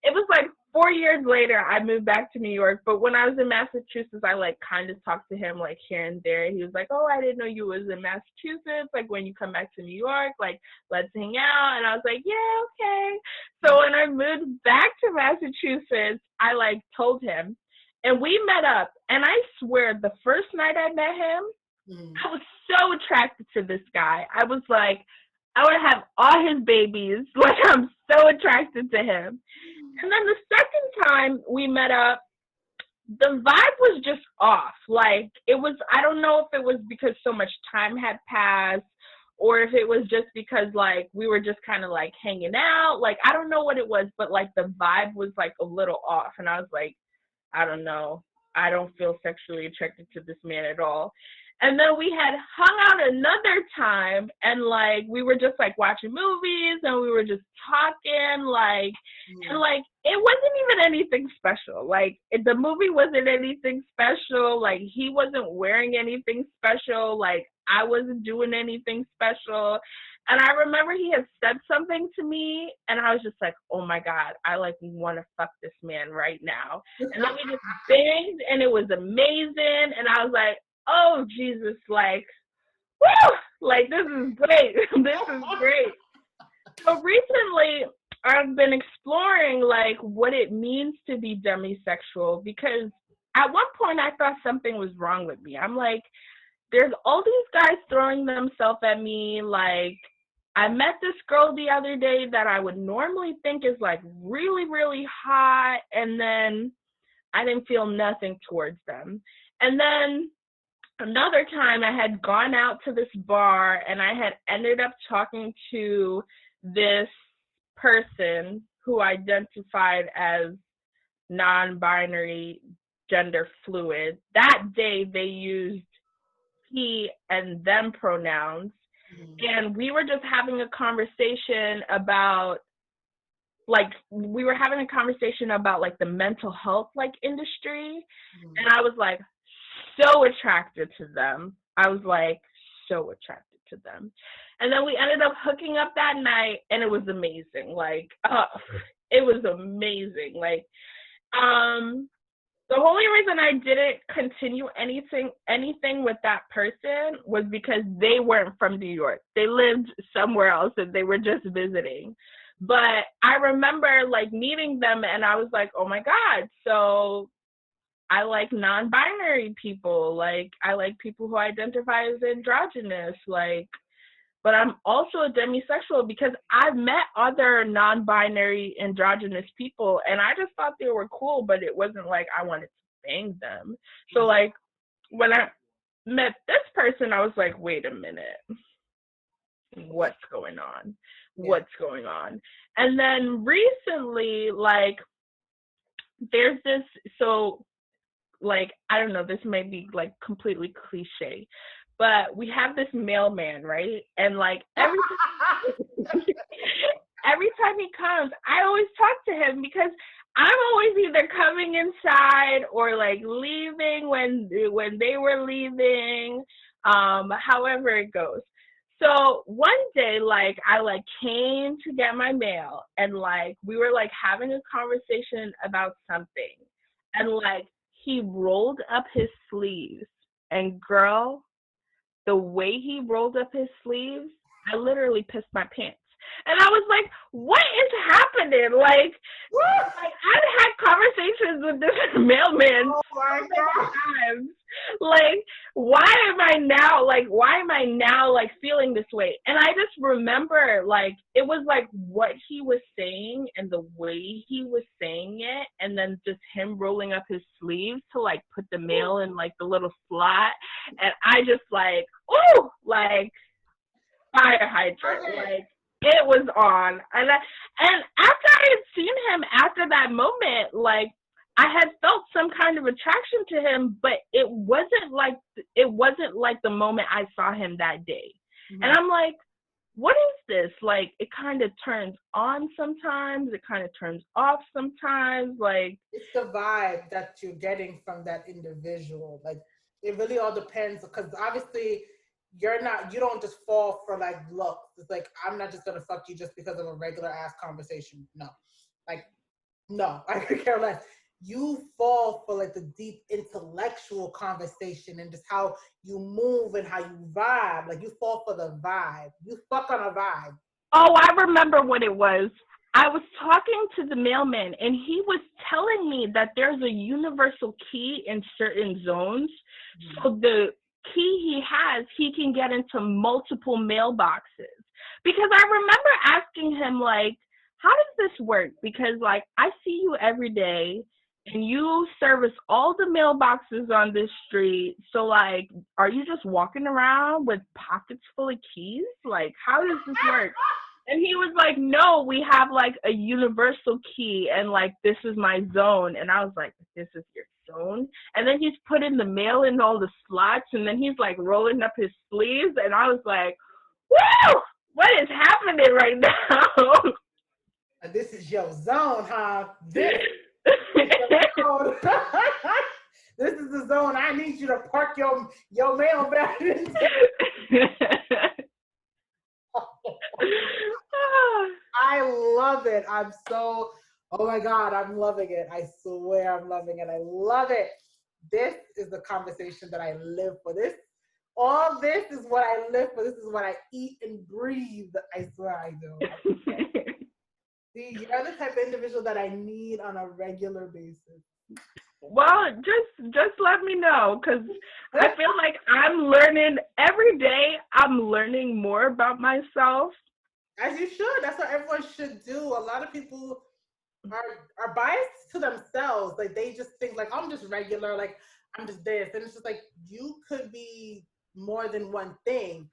it was like 4 years later I moved back to New York, but when I was in Massachusetts, I like kind of talked to him like here and there. He was like, oh, I didn't know you was in Massachusetts. Like, when you come back to New York, like, let's hang out. And I was like, yeah, okay. So when I moved back to Massachusetts, I like told him, and we met up. And I swear the first night I met him, I was so attracted to this guy. I was like, I would have all his babies. Like, I'm so attracted to him. And then the second time we met up, the vibe was just off. Like, it was, I don't know if it was because so much time had passed, or if it was just because, like, we were just kind of, like, hanging out. Like, I don't know what it was, but, like, the vibe was, like, a little off. And I was like, I don't know. I don't feel sexually attracted to this man at all. And then we had hung out another time, and, like, we were just, like, watching movies, and we were just talking, like, and, like, it wasn't even anything special. Like, the movie wasn't anything special. Like, he wasn't wearing anything special. Like, I wasn't doing anything special. And I remember he had said something to me, and I was just like, oh, my God, I, like, want to fuck this man right now. And then we just banged, and it was amazing, and I was like, oh, Jesus, like, woo! Like, this is great. This is great. So recently, I've been exploring, like, what it means to be demisexual, because at one point I thought something was wrong with me. I'm like, there's all these guys throwing themselves at me. Like, I met this girl the other day that I would normally think is, like, really, really hot, and then I didn't feel nothing towards them. And then another time I had gone out to this bar, and I had ended up talking to this person who identified as non-binary, gender fluid. That day they used he and them pronouns. And we were just having a conversation about, like, like the mental health, like, industry. And I was like so attracted to them. I was like so attracted to them. And then we ended up hooking up that night, and it was amazing. Like, it was amazing. Like, the only reason I didn't continue anything with that person was because they weren't from New York. They lived somewhere else, and they were just visiting. But I remember, like, meeting them, and I was like, oh, my God. So I like non-binary people. Like, I like people who identify as androgynous. Like, but I'm also a demisexual because I've met other non-binary androgynous people, and I just thought they were cool, but it wasn't like I wanted to bang them. So, like, when I met this person, I was like, wait a minute. What's going on? What's going on? And then recently, like, there's this, so, like, I don't know, this may be, like, completely cliche, but we have this mailman, right? And, like, every time he comes, I always talk to him because I'm always either coming inside or, like, leaving when they were leaving, however it goes. So one day, like, I, like, came to get my mail, and, like, we were, like, having a conversation about something, and, like, he rolled up his sleeves, and girl, the way he rolled up his sleeves, I literally pissed my pants. And I was like, what is happening? Like I've had conversations with this mailman oh my so many God. times. Like, why am I now like feeling this way? And I just remember like it was like what he was saying and the way he was saying it, and then just him rolling up his sleeves to like put the mail in like the little slot, and I just like, ooh, like fire hydrant, like it was on. And after I had seen him after that moment, like I had felt some kind of attraction to him, but it wasn't like the moment I saw him that day. Mm-hmm. And I'm like, what is this? Like, it kind of turns on sometimes, it kind of turns off sometimes. Like, it's the vibe that you're getting from that individual. Like, it really all depends, because obviously you don't just fall for like looks. It's like, I'm not just gonna fuck you just because of a regular ass conversation. No, I could care less. You fall for like the deep intellectual conversation and just how you move and how you vibe. Like, you fall for the vibe. You fuck on a vibe. Oh, I remember what it was. I was talking to the mailman, and he was telling me that there's a universal key in certain zones. Mm-hmm. So the key he has, he can get into multiple mailboxes. Because I remember asking him, like, how does this work? Because, like, I see you every day, and you service all the mailboxes on this street. So, like, are you just walking around with pockets full of keys? Like, how does this work? And he was like, no, we have, like, a universal key, and, like, this is my zone. And I was like, this is your zone? And then he's putting the mail in all the slots, and then he's, like, rolling up his sleeves. And I was like, woo! What is happening right now? This is your zone, huh? This is the zone. This is the zone I need you to park your mail back into. I love it. Oh my God, I'm loving it. I swear I'm loving it. I love it. This is the conversation that I live for. All this is what I live for. This is what I eat and breathe. I swear I do. See, you're the type of individual that I need on a regular basis. Well, just let me know, because I feel like I'm learning every day. I'm learning more about myself. As you should. That's what everyone should do. A lot of people are biased to themselves. Like, they just think like, I'm just regular, like I'm just this. And it's just like, you could be more than one thing,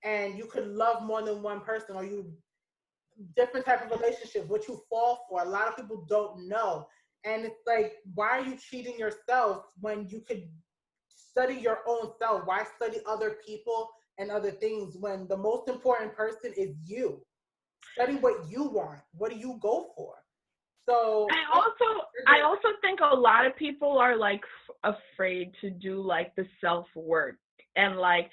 and you could love more than one person, or you different type of relationships, what you fall for. A lot of people don't know. And it's like, why are you cheating yourself when you could study your own self? Why study other people and other things when the most important person is you? Study what you want. What do you go for? So I also think a lot of people are like afraid to do like the self-work, and like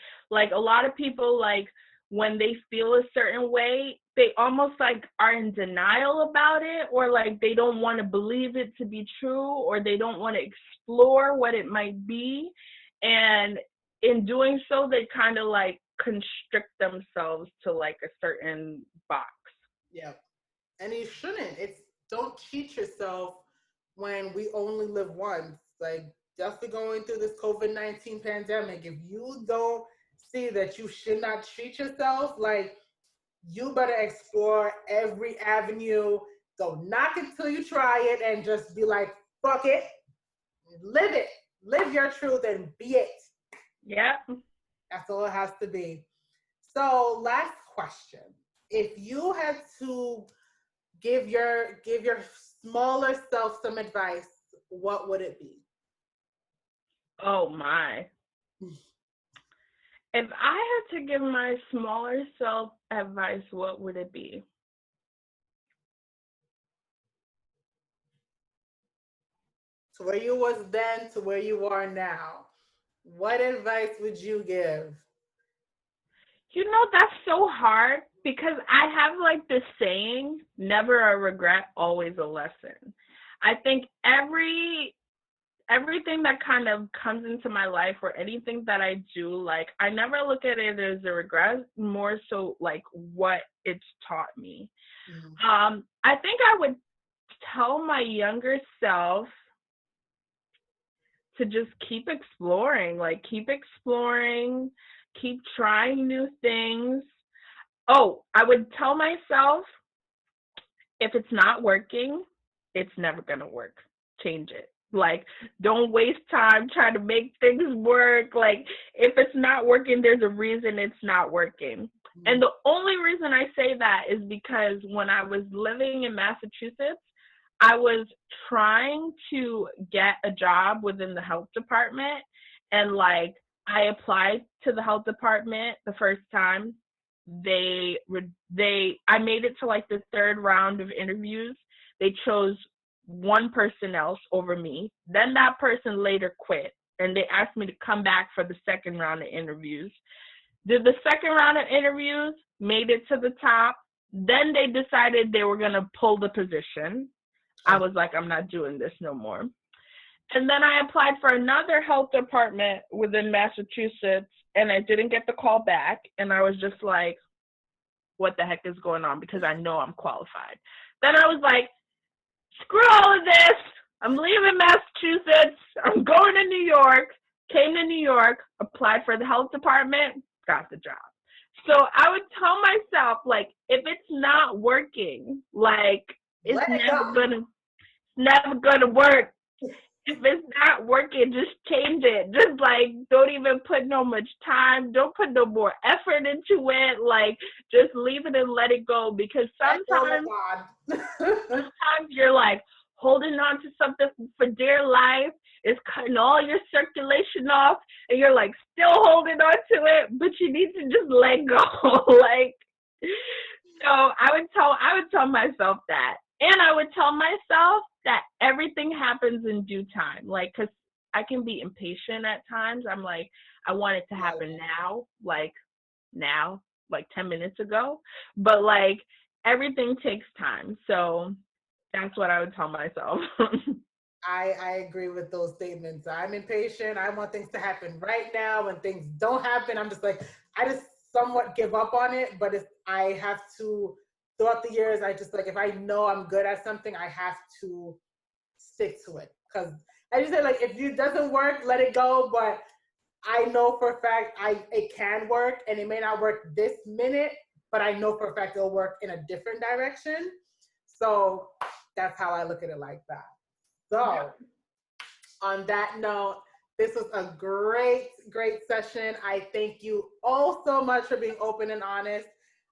a lot of people, like, when they feel a certain way, they almost like are in denial about it, or like they don't want to believe it to be true, or they don't want to explore what it might be. And in doing so, they kind of like constrict themselves to like a certain box. Yeah. And you shouldn't. Don't cheat yourself when we only live once. Like, just for going through this COVID-19 pandemic, if you don't see that you should not treat yourself, like, you better explore every avenue. Don't knock it till you try it, and just be like, fuck it. Live it. Live your truth and be it. Yeah. That's all it has to be. So, last question. If you had to give your smaller self some advice, what would it be? Oh my. If I had to give my smaller self advice, what would it be? To where you was then to where you are now, what advice would you give? You know, that's so hard, because I have like this saying, never a regret, always a lesson. I think every everything that kind of comes into my life or anything that I do, like, I never look at it as a regret, more so like what it's taught me. I think I would tell my younger self to just keep exploring, keep trying new things. Oh, I would tell myself, if it's not working, it's never going to work. Change it. Like, don't waste time trying to make things work. Like, if it's not working, there's a reason it's not working. And the only reason I say that is because when I was living in Massachusetts, I was trying to get a job within the health department. And, like, I applied to the health department the first time. I made it to, like, the third round of interviews. They chose one person else over me. Then that person later quit, and they asked me to come back for the second round of interviews. Did the second round of interviews, made it to the top. Then they decided they were going to pull the position. I was like, I'm not doing this no more. And then I applied for another health department within Massachusetts, and I didn't get the call back. And I was just like, what the heck is going on? Because I know I'm qualified. Then I was like, screw all of this. I'm leaving Massachusetts. I'm going to New York. Came to New York, applied for the health department, got the job. So I would tell myself, like, if it's not working, like, it's never gonna work. If it's not working, just change it. Just, like, don't even put no much time. Don't put no more effort into it. Like, just leave it and let it go. Because sometimes you're, like, holding on to something for dear life. It's cutting all your circulation off. And you're, like, still holding on to it. But you need to just let go. Like, so I would tell myself that. And I would tell myself that everything happens in due time. Like, because I can be impatient at times. I'm like, I want it to happen now, like 10 minutes ago. But, like, everything takes time. So that's what I would tell myself. I agree with those statements. I'm impatient. I want things to happen right now. When things don't happen, I'm just like, I just somewhat give up on it. But I have to, throughout the years, I just, like, if I know I'm good at something, I have to stick to it. Because I just say, like, if it doesn't work, let it go. But I know for a fact it can work, and it may not work this minute, but I know for a fact it'll work in a different direction. So that's how I look at it, like that. So on that note, this was a great, great session. I thank you all so much for being open and honest.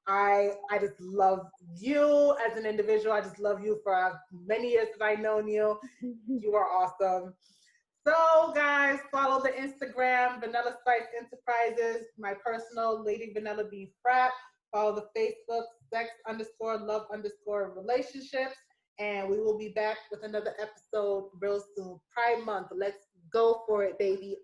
I just love you as an individual. I just love you for many years that I've known you. You are awesome. So, guys, follow the Instagram, Vanilla Spice Enterprises, my personal Lady Vanilla Bean Frat. Follow the Facebook, sex_love_relationships. And we will be back with another episode real soon. Pride Month. Let's go for it, baby.